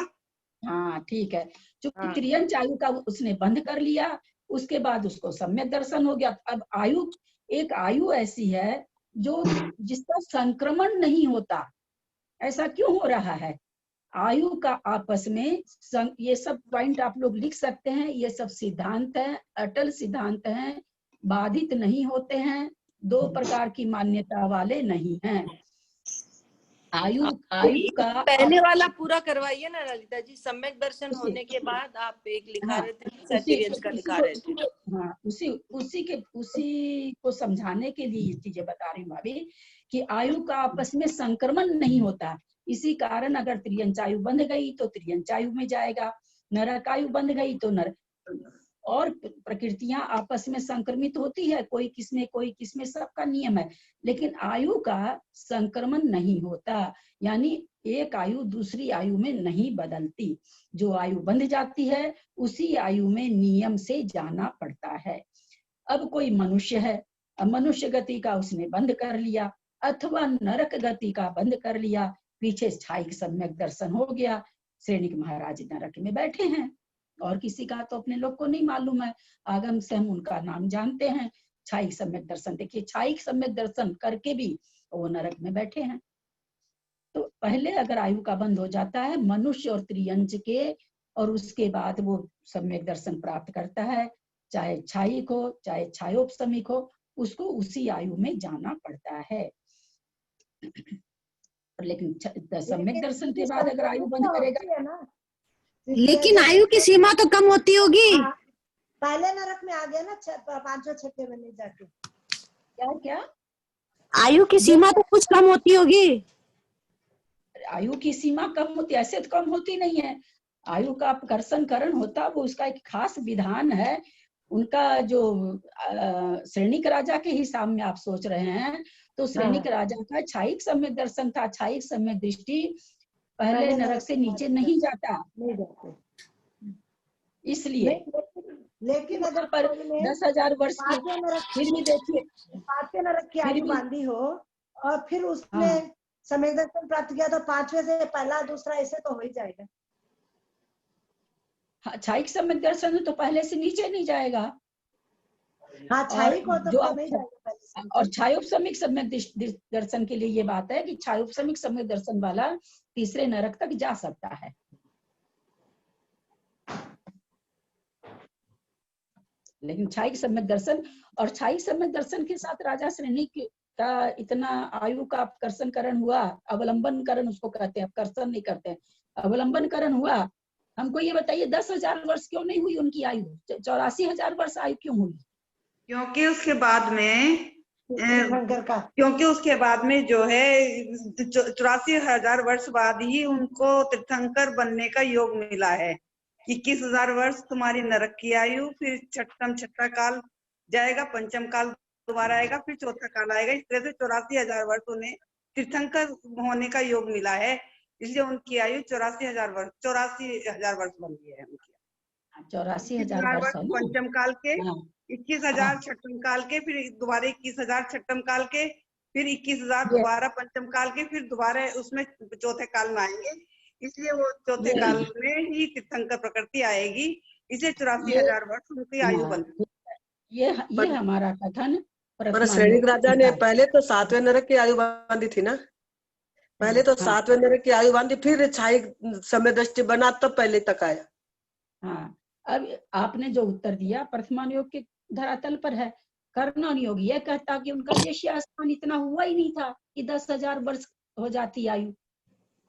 हाँ ठीक है, चूंकि त्रियंच आयु का उसने बंद कर लिया, उसके बाद उसको सम्यक दर्शन हो गया। अब आयु, एक आयु ऐसी है जो जिसका संक्रमण नहीं होता, ऐसा क्यों हो रहा है? आयु का आपस में ये सब पॉइंट आप लोग लिख सकते हैं, ये सब सिद्धांत है, अटल सिद्धांत है, बाधित नहीं होते हैं, दो प्रकार की मान्यता वाले नहीं हैं। आयु का पहले वाला पूरा करवाइए ना ललिता जी, सम्यक दर्शन होने के बाद आप एक लिखा रहे थे, त्रियंच का लिखा रहे थे। हाँ, उसी को समझाने के लिए ये चीजें बता रही हूँ भाभी कि आयु का आपस में संक्रमण नहीं होता, इसी कारण अगर त्रियंच आयु बंध गई तो त्रियंच आयु में जाएगा, नरक आयु बंध गई तो नरक। और प्रकृतियां आपस में संक्रमित होती है, कोई किसमें, सबका नियम है, लेकिन आयु का संक्रमण नहीं होता। यानी एक आयु दूसरी आयु में नहीं बदलती। जो आयु बंध जाती है उसी आयु में नियम से जाना पड़ता है। अब कोई मनुष्य है, अब मनुष्य गति का उसने बंद कर लिया, अथवा नरक गति का बंद कर लिया, पीछे छाई सम्यक दर्शन हो गया, श्रेणिक महाराज नरक में बैठे हैं, और किसी का तो अपने लोग को नहीं मालूम है, आगम से हम उनका नाम जानते हैं। छाई सम्यक दर्शन, देखिए छाई सम्यक दर्शन करके भी वो नरक में बैठे हैं। तो पहले अगर आयु का बंद हो जाता है मनुष्य और त्रियंच के, और उसके बाद वो सम्यक दर्शन प्राप्त करता है, चाहे छायिक हो चाहे छायोपशमिक हो, उसको उसी आयु में जाना पड़ता है। लेकिन सम्यक दर्शन के बाद अगर आयु बंद करेगा, लेकिन आयु की सीमा तो कम होती होगी। पहले नरक में आ गया ना, 5वें 6वें महीने जाके। क्या आयु की सीमा तो कुछ कम होती होगी। आयु की सीमा कम होती, ऐसे तो कम होती नहीं है। आयु का कर्षण करण होता, वो उसका एक खास विधान है। उनका जो श्रेणिक राजा के हिसाब में आप सोच रहे हैं, तो श्रेणिक राजा का छायिक सम्यक दर्शन था। छायिक सम्यक दृष्टि पहले नरक से नीचे नहीं जाता, इसलिए। लेकिन अगर पर 10,000 वर्ष की, फिर भी देखिए 5वें नरक की आयु बांधी हो और फिर उसने सम्यक दर्शन प्राप्त किया, तो 5वें से पहला दूसरा ऐसे तो हो ही जाएगा। हाँ, छायिक सम्यक दर्शन तो पहले से नीचे नहीं जाएगा। हाँ, छायिक हो तो नहीं जाएगा। और छायोपशमिक सम्यक दर्शन के लिए ये बात है कि छायोपशमिक सम्यक दर्शन वाला तीसरे नरक तक जा सकता है। लेकिन छायिक सम्यक दर्शन, और छायिक सम्यक दर्शन के साथ राजा श्रेणिक का इतना आयु का कर्षण करण हुआ, अवलंबन करण उसको कहते हैं, कर्षण नहीं करते हैं, अवलंबन करण हुआ। हमको ये बताइए 10,000 वर्ष क्यों नहीं हुई उनकी आयु, 84,000 वर्ष आयु क्यों हुई? क्योंकि उसके बाद में जो है 84,000 वर्ष बाद ही उनको तीर्थंकर बनने का योग मिला है। 21,000 वर्ष तुम्हारी नरक की आयु, फिर छठा काल जाएगा, पंचम काल दोबारा आएगा, फिर चौथा काल आएगा। इस तरह से 84,000 वर्ष उन्हें तीर्थंकर होने का योग मिला है, इसलिए उनकी आयु 84,000 वर्ष बन गई है उनकी। 84,000 वर्ष पंचम काल के, 21,000 छठम काल के, फिर दोबारा 21,000 छठम काल के, फिर 21,000 दोबारा पंचम काल के, फिर दोबारा उसमें चौथे काल में आएंगे। इसलिए वो चौथे काल में ही तीर्थंकर प्रकृति आएगी, इसलिए 84,000 वर्ष उनकी आयु बनती है। ये हमारा कथन। पर श्रेणिक राजा ने पहले तो 7वें नरक की आयु बांधी थी ना, पहले तो 7वें नरक की आयु बांधी, फिर छायिक समय दृष्टि बना तब पहले तक आया। हाँ, अब आपने जो उत्तर दिया प्रथमान योग के धरातल पर है। कर्णन योग ये कहता कि उनका वेश्या स्थान इतना हुआ ही नहीं था कि 10,000 वर्ष हो जाती आयु,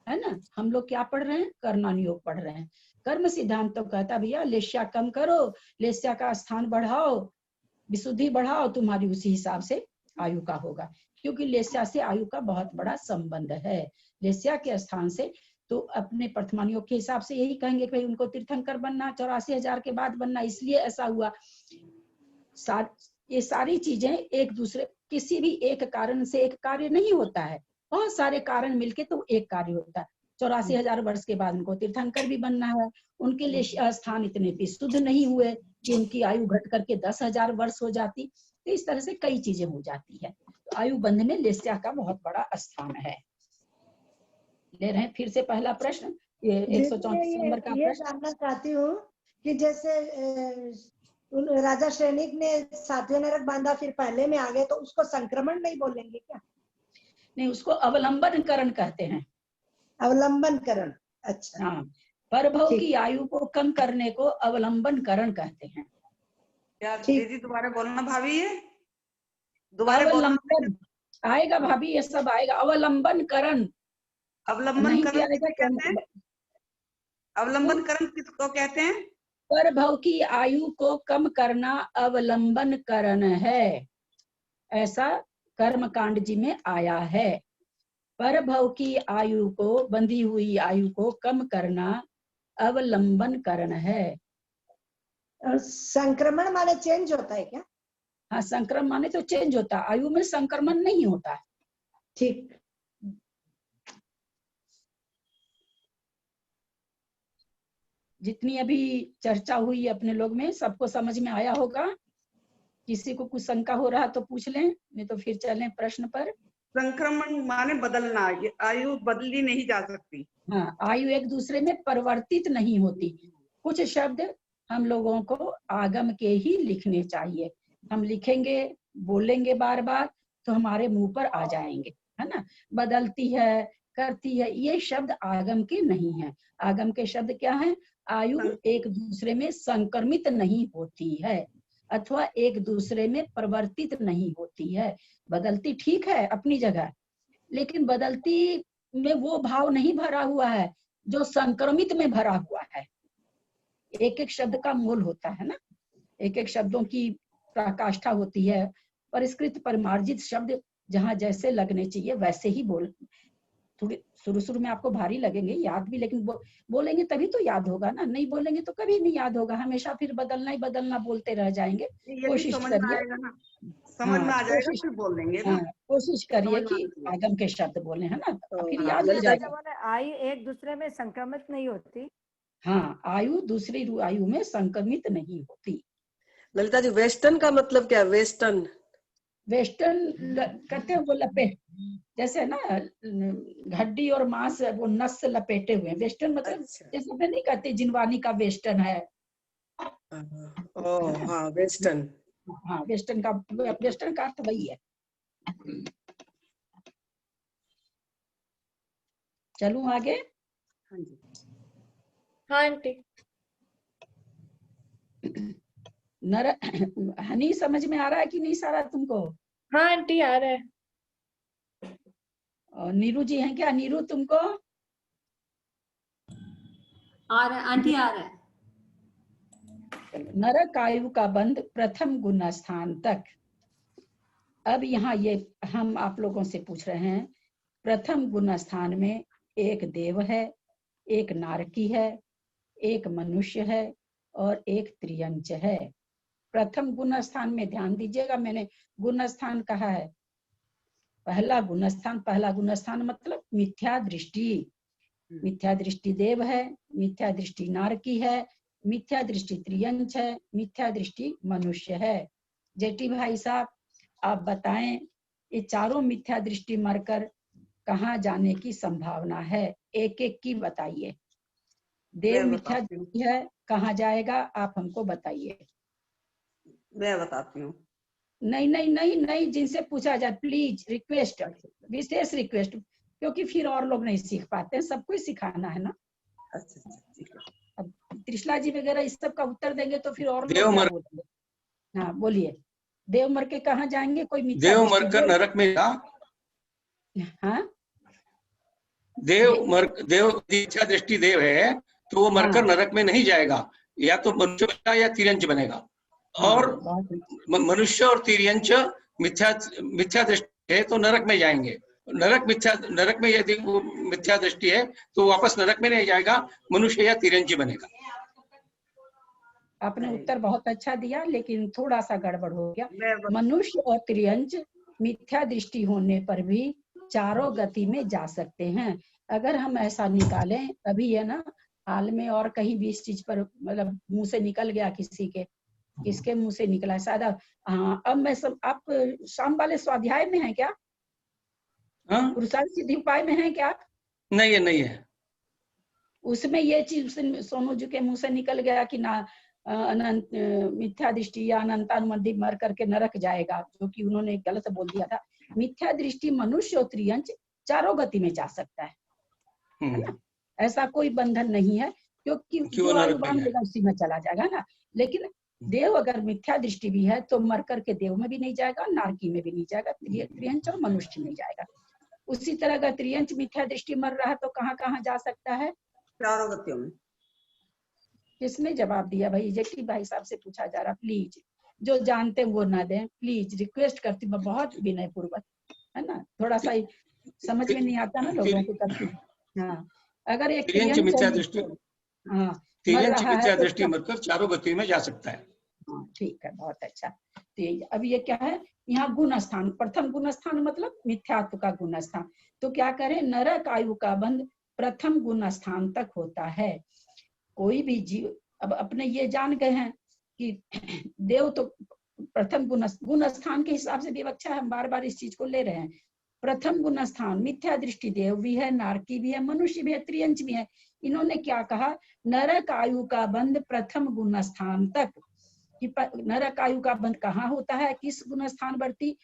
है ना। हम लोग क्या पढ़ रहे हैं, कर्णन योग पढ़ रहे हैं। कर्म सिद्धांत तो कहता भैया लेस्या कम करो, लेस्या का स्थान बढ़ाओ, विशुद्धि बढ़ाओ, तुम्हारी उसी हिसाब से आयु का होगा, क्योंकि लेस्या से आयु का बहुत बड़ा संबंध है। लेस्या के स्थान से तो अपने प्रथमान योग के हिसाब से यही कहेंगे कि भाई उनको तीर्थंकर बनना, 84,000 के बाद बनना, इसलिए ऐसा हुआ। ये सारी चीजें एक दूसरे, किसी भी एक कारण से एक कार्य नहीं होता है, बहुत सारे कारण मिलके तो एक कार्य होता है। 84,000 वर्ष के बाद उनको तीर्थंकर भी बनना है, उनके लिए स्थान इतने विशुद्ध नहीं हुए कि उनकी आयु घट करके 10,000 वर्ष हो जाती। तो इस तरह से कई चीजें हो जाती है। तो आयु बंध में लेस्या का बहुत बड़ा स्थान है। ले रहे हैं फिर से पहला प्रश्न, ये 134 नंबर का प्रश्न। जानना चाहती हूँ कि जैसे राजा श्रेणिक ने 7वें नरक बांधा, फिर पहले में आ गए, तो उसको संक्रमण नहीं बोलेंगे क्या? नहीं, उसको अवलंबन करण कहते हैं। अवलंबन करण, अच्छा। हाँ, परभव की आयु को कम करने को अवलंबन करण कहते हैं। दीदी दोबारा बोलना भाभी, ये दोबारा अवलंबन आएगा भाभी, ये सब आएगा। अवलंबन करण, अवलंबन करण कहते हैं। अवलंबन करण किसको कहते हैं? परभव की आयु को कम करना अवलंबन करण है, ऐसा कर्मकांड जी में आया है। परभव की आयु को, बंधी हुई आयु को कम करना अवलंबन करण है। और संक्रमण माने चेंज होता है क्या? हाँ, संक्रमण माने तो चेंज होता है, आयु में संक्रमण नहीं होता है। ठीक। जितनी अभी चर्चा हुई अपने लोग में, सबको समझ में आया होगा। किसी को कुछ शंका हो रहा तो पूछ लें, नहीं तो फिर चलें प्रश्न पर। संक्रमण माने बदलना, ये आयु बदली नहीं जा सकती। हाँ, आयु एक दूसरे में परिवर्तित नहीं होती। कुछ शब्द हम लोगों को आगम के ही लिखने चाहिए। हम लिखेंगे, बोलेंगे बार बार तो हमारे मुंह पर आ जाएंगे, है ना। बदलती है, करती है, ये शब्द आगम के नहीं है। आगम के शब्द क्या है? आयु एक दूसरे में संक्रमित नहीं होती है अथवा एक दूसरे में परिवर्तित नहीं होती है। बदलती ठीक है अपनी जगह, लेकिन बदलती में वो भाव नहीं भरा हुआ है जो संक्रमित में भरा हुआ है। एक एक शब्द का मोल होता है ना, एक एक शब्दों की पराकाष्ठा होती है। परिष्कृत परिमार्जित शब्द जहाँ जैसे लगने चाहिए वैसे ही बोल। थोड़ी शुरू में आपको भारी लगेंगे, याद भी, लेकिन बोलेंगे तभी तो याद होगा ना, नहीं बोलेंगे तो कभी नहीं याद होगा। हमेशा फिर बदलना ही बदलना बोलते रह जाएंगे। कोशिश करिए, समझ में आ जाएगा, फिर बोल देंगे ना। कोशिश करिए कि आगम के शब्द बोले, है ना, फिर याद हो जाएगा। आयु एक दूसरे में संक्रमित नहीं होती। हाँ, आयु दूसरी आयु में संक्रमित नहीं होती। ललिता जी, वेस्टर्न का मतलब क्या है? वेस्टर्न कहते हैं वो लपेट, जैसे ना हड्डी और मांस वो नस से लपेटे हुए। वेस्टर्न मतलब जैसे मैं नहीं कहते जिनवानी का वेस्टर्न है। हाँ, वेस्टर्न। हाँ, वेस्टर्न का अर्थ वही है। चलूं आगे? हाँ आंटी। हनी, समझ में आ रहा है कि नहीं सारा तुमको? हाँ आंटी, आ रहा है। और नीरू जी हैं क्या? नीरू तुमको आ रहा है आंटी, आ रहा है। नरक आयु का बंध प्रथम गुण स्थान तक। अब यहाँ ये हम आप लोगों से पूछ रहे हैं, प्रथम गुण स्थान में एक देव है, एक नारकी है, एक मनुष्य है और एक त्रियंच है। प्रथम गुण स्थान में ध्यान दीजिएगा, मैंने गुण स्थान कहा है। पहला गुण स्थान मतलब मिथ्या दृष्टि। मिथ्या दृष्टि देव है, मिथ्या दृष्टि नारकी है, मिथ्या दृष्टि त्रियंच है, मिथ्या दृष्टि मनुष्य है। जेठी भाई साहब, आप बताएं, ये चारों मिथ्या दृष्टि मरकर कहाँ जाने की संभावना है? एक एक की बताइए। देव मिथ्या दृष्टि है, कहाँ जाएगा आप हमको बताइए। मैं बताती हूँ। नहीं, जिनसे पूछा जाए प्लीज, रिक्वेस्ट, विशेष रिक्वेस्ट, क्योंकि फिर और लोग नहीं सीख पाते हैं, सबको सिखाना है ना। अच्छा, ठीक है। अब त्रिशला जी वगैरह इस सब का उत्तर देंगे तो फिर और लोग देव क्या बोलेंगे? हाँ बोलिए। देव मर के कहाँ जाएंगे? कोई देव मरकर नरक में जा। हाँ, देव इच्छा दृष्टि देव है तो वो मरकर नरक में नहीं जाएगा, या तो मनुष्य बनेगा या तिर्यंच बनेगा। और मनुष्य और तिर्यंच मिथ्या दृष्टि है तो नरक में जाएंगे। नरक में यदि वो मिथ्या दृष्टि है तो वापस नरक में नहीं जाएगा, मनुष्य या तिर्यंच बनेगा। आपने उत्तर बहुत अच्छा दिया, लेकिन थोड़ा सा गड़बड़ हो गया। मनुष्य और त्रियंच मिथ्या दृष्टि होने पर भी चारों गति में जा सकते हैं। अगर हम ऐसा निकालें, अभी है ना हाल में और कहीं भी इस चीज पर मतलब मुंह से निकल गया, किसके मुंह से निकला शायद। हाँ, अब मैं सब, आप शाम वाले स्वाध्याय में हैं क्या? पुरुषार्थ सिद्धि उपाय में हैं क्या? नहीं है। उसमें ये चीज सोनू जी के मुंह से निकल गया कि ना अनंत मिथ्या दृष्टि या अनंतानुमति मर करके नरक जाएगा, जो कि उन्होंने गलत बोल दिया था। मिथ्या दृष्टि मनुष्य और त्रियंच चारों गति में जा सकता है ना। ऐसा कोई बंधन नहीं है, क्योंकि जो आयु बांधेगा उसी में चला जाएगा ना। लेकिन देव अगर मिथ्या दृष्टि भी है तो मर करके देव में भी नहीं जाएगा, नारकी में भी नहीं जाएगा, त्रियंच और मनुष्य में जाएगा। उसी तरह अगर त्रियंच मिथ्या दृष्टि मर रहा है तो कहाँ कहाँ जा सकता है? चारों गतियों में। किसने जवाब दिया भाई? जेठी भाई साहब से पूछा जा रहा, प्लीज जो जानते वो ना दें, प्लीज रिक्वेस्ट करती हूँ, बहुत विनय पूर्वक, है ना। थोड़ा सा समझ में नहीं आता ना लोगों को करती। हाँ, अगर एक त्रियंच, हाँ तिर्यंच मिथ्या दृष्टि मरकर चारों गति में जा सकता है। ठीक है, बहुत अच्छा। तो अब ये क्या है, यहाँ गुण स्थान, प्रथम गुण स्थान मतलब मिथ्यात्व का गुण स्थान। तो क्या करें, नरक आयु का बंध प्रथम गुण स्थान तक होता है। कोई भी जीव, अब अपने ये जान गए हैं कि देव तो प्रथम गुण स्थान के हिसाब से विवक्षा, हम बार बार इस चीज को ले रहे हैं। प्रथम गुण स्थान मिथ्या दृष्टि देव भी है, नारकी भी है, मनुष्य भी है, त्रियंच भी है। इन्होंने क्या कहा, नरक आयु का बंध प्रथम गुण स्थान तक। कि नरक आयु का बंध कहाँ होता है, किस गुण स्थानवर्ती,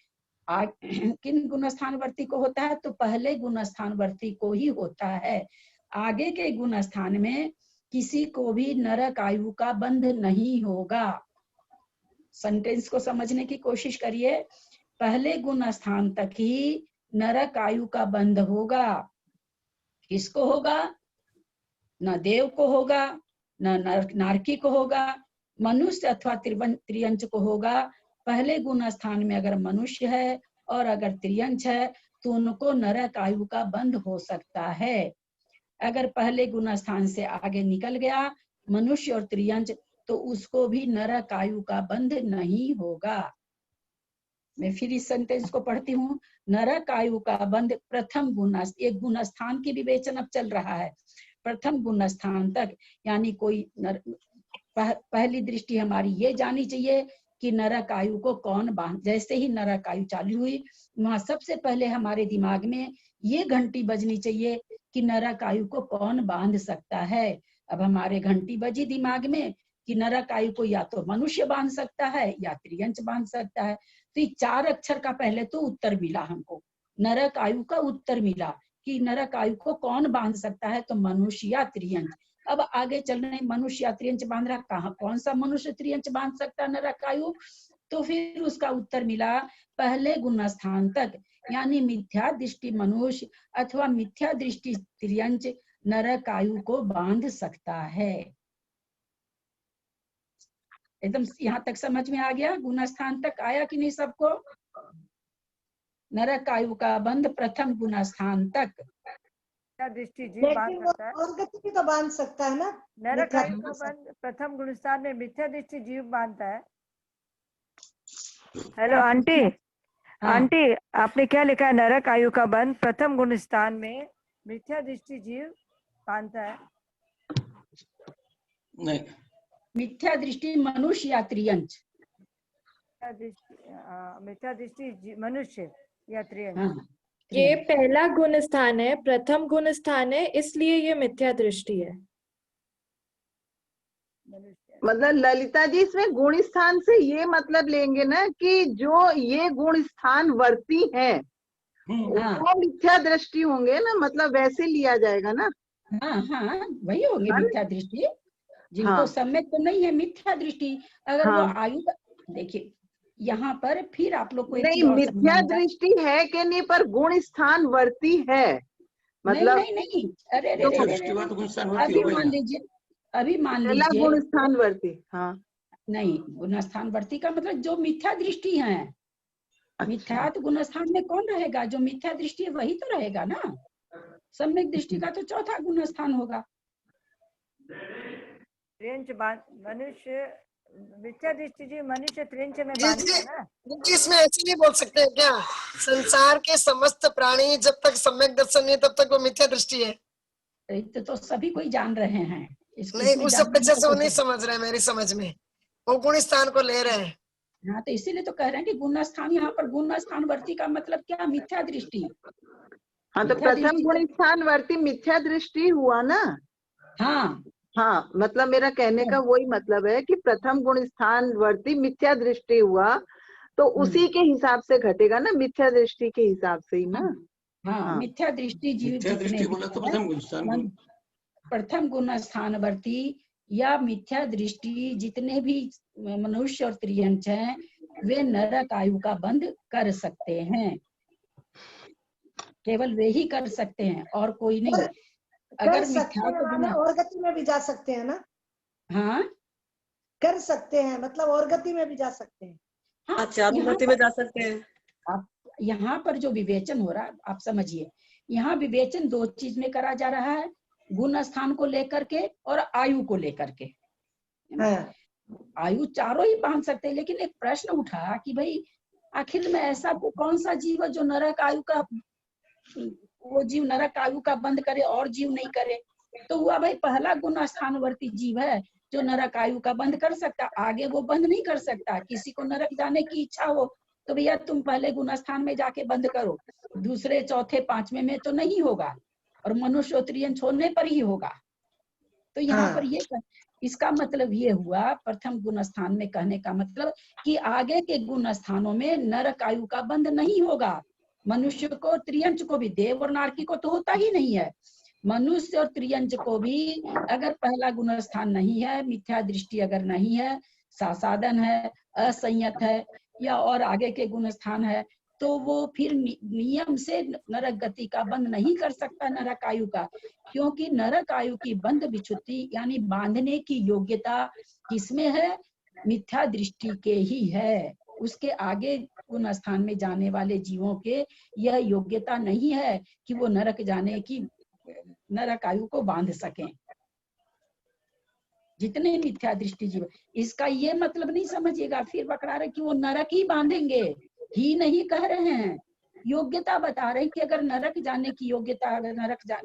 किन गुण स्थानवर्ती को होता है, तो पहले गुण स्थानवर्ती को ही होता है। आगे के गुण स्थान में किसी को भी नरक आयु का बंध नहीं होगा। सेंटेंस को समझने की कोशिश करिए। पहले गुण स्थान तक ही नरक आयु का बंध होगा। किसको होगा, न देव को होगा, न नारकी को होगा, मनुष्य अथवा त्रियंच को होगा। पहले गुण स्थान में अगर मनुष्य है और अगर त्रियंच है तो उनको नरक आयु का बंध हो सकता है। अगर पहले गुण स्थान से आगे निकल गया मनुष्य और त्रियंच तो उसको भी नरक आयु का बंध नहीं होगा। मैं फिर इस सेंटेंस को पढ़ती हूँ। नरक आयु का बंध प्रथम गुण, एक गुण स्थान की विवेचन अब चल रहा है, प्रथम गुण स्थान तक। यानी कोई पहली दृष्टि हमारी ये जानी चाहिए कि नरक आयु को कौन बांध, जैसे ही नरक आयु चालू हुई वहां सबसे पहले हमारे दिमाग में ये घंटी बजनी चाहिए कि नरक आयु को कौन बांध सकता है। अब हमारे घंटी बजी दिमाग में कि नरक आयु को या तो मनुष्य बांध सकता है या त्रियंच बांध सकता है। तो ये 4 अक्षर का पहले तो उत्तर मिला हमको, नरक आयु का उत्तर मिला कि नरक आयु को कौन बांध सकता है, तो मनुष्य या त्रियंच। अब आगे चल रहे मनुष्य या त्रियंच बांध रहा, कहाँ कौन सा मनुष्य त्रियंच बांध सकता है नरक आयु, तो फिर उसका उत्तर मिला पहले गुण स्थान तक। यानी मिथ्या दृष्टि मनुष्य अथवा मिथ्या दृष्टि त्रियंच नरक आयु को बांध सकता है। एकदम यहाँ तक समझ में आ गया, गुण स्थान तक आया कि नहीं सबको। नरक आयु का बंध प्रथम गुण स्थान तक। दृष्टि जीव बांध सकता है, और गति भी तो बांध सकता है ना। नरक आयु का बंध प्रथम गुण स्थान में मिथ्या दृष्टि जीव बांधता है। हेलो आंटी, आंटी आपने क्या लिखा है, नरक आयु का बंध प्रथम गुण स्थान में मिथ्या दृष्टि जीव बांधता है। नहीं, मिथ्या दृष्टि मनुष्य या त्रियंच, मिथ्या दृष्टि मनुष्य या त्रियंच। ये पहला गुण स्थान है, प्रथम गुण स्थान है, इसलिए ये मिथ्या दृष्टि है। मतलब ललिता जी इसमें गुण स्थान से ये मतलब लेंगे ना कि जो ये गुण स्थान वर्ती है वो मिथ्या दृष्टि होंगे ना, मतलब वैसे लिया जाएगा ना। हाँ हाँ वही होगी मिथ्या दृष्टि, जिनको सम्यक तो नहीं है मिथ्या दृष्टि। अगर वो आयु, देखिए यहाँ पर फिर आप लोग को नहीं, मिथ्या दृष्टि है कि नहीं, पर गुण स्थान वर्ती है, मतलब नहीं अरे अभी मान लीजिए, अभी मान लीजिए गुण स्थान वर्ती। हाँ नहीं, गुण स्थान वर्ती का मतलब जो मिथ्या दृष्टि है। मिथ्या तो गुण स्थान में कौन रहेगा, जो मिथ्या दृष्टि है वही तो रहेगा ना। सम्यक दृष्टि का तो चौथा गुण स्थान होगा। मनुष्य मिथ्या दृष्टि जी मनुष्य त्रियंच में बांधता है ना। इसमें ऐसे नहीं बोल सकते हैं क्या, संसार के समस्त प्राणी जब तक सम्यक दर्शन नहीं तब तक वो मिथ्या दृष्टि है। तो सभी कोई जान रहे हैं। नहीं, उस बच्चे से वो नहीं समझ रहे, मेरी समझ में वो गुण स्थान को ले रहे हैं। हाँ तो इसीलिए तो कह रहे हैं कि गुण स्थान, यहाँ पर गुण स्थान वर्ती का मतलब क्या, मिथ्या दृष्टि। हाँ तो प्रथम गुण स्थान वर्ती मिथ्या दृष्टि हुआ ना। हाँ हाँ, मतलब मेरा कहने का वही मतलब है कि प्रथम गुण स्थान वर्ती मिथ्या दृष्टि हुआ तो उसी के हिसाब से घटेगा ना, मिथ्या दृष्टि के हिसाब से ही ना। हाँ मिथ्या दृष्टि जीव जितने प्रथम गुण स्थान वर्ती या मिथ्या दृष्टि जितने भी मनुष्य और त्रियंच हैं वे नरक आयु का बंध कर सकते हैं, केवल वे ही कर सकते हैं और कोई नहीं। अगर मिथ्या और गति में भी जा सकते हैं ना। हाँ कर सकते हैं मतलब और गति में भी जा सकते हैं। हाँ गति में जा सकते हैं। आप यहाँ पर जो विवेचन हो रहा है आप समझिए, यहाँ विवेचन 2 चीज में करा जा रहा है। गुण स्थान को लेकर के और आयु को लेकर के। आयु चारों ही बांध सकते हैं, लेकिन एक प्रश्न उठा कि भाई आखिर में ऐसा कौन सा जीव है जो नरक आयु का, वो जीव नरक आयु का बंद करे और जीव नहीं करे। तो हुआ भाई पहला गुण स्थानवर्ती जीव है जो नरक आयु का बंद कर सकता, आगे वो बंद नहीं कर सकता। किसी को नरक जाने की इच्छा हो तो भैया तुम पहले गुण स्थान में जाके बंद करो, दूसरे चौथे पांचवें में तो नहीं होगा, और मनुष्य त्रियंच होने पर ही होगा। तो यहाँ पर ये इसका मतलब ये हुआ प्रथम गुण स्थान में कहने का मतलब कि आगे के गुण स्थानों में नरक आयु का बंध नहीं होगा। मनुष्य को त्रियंच को भी, देव और नारकी को तो होता ही नहीं है, मनुष्य और त्रियंच को भी अगर पहला गुण स्थान नहीं है, मिथ्या दृष्टि अगर नहीं है, सासाधन है, असंयत है, या और आगे के गुण स्थान है, तो वो फिर नियम से नरक गति का बंद नहीं कर सकता नरक आयु का, क्योंकि नरक आयु की बंध विच्छुति यानी बांधने की योग्यता किसमें है? मिथ्या दृष्टि के ही है। उसके आगे गुण स्थान में जाने वाले जीवों के यह योग्यता नहीं है कि वो नरक जाने की, नरक आयु को बांध सकें। जितने मिथ्या दृष्टि जीव, इसका ये मतलब नहीं समझिएगा फिर पकड़ा रहे कि वो नरक ही बांधेंगे, ही नहीं कह रहे हैं, योग्यता बता रहे हैं कि अगर नरक जाने की योग्यता, अगर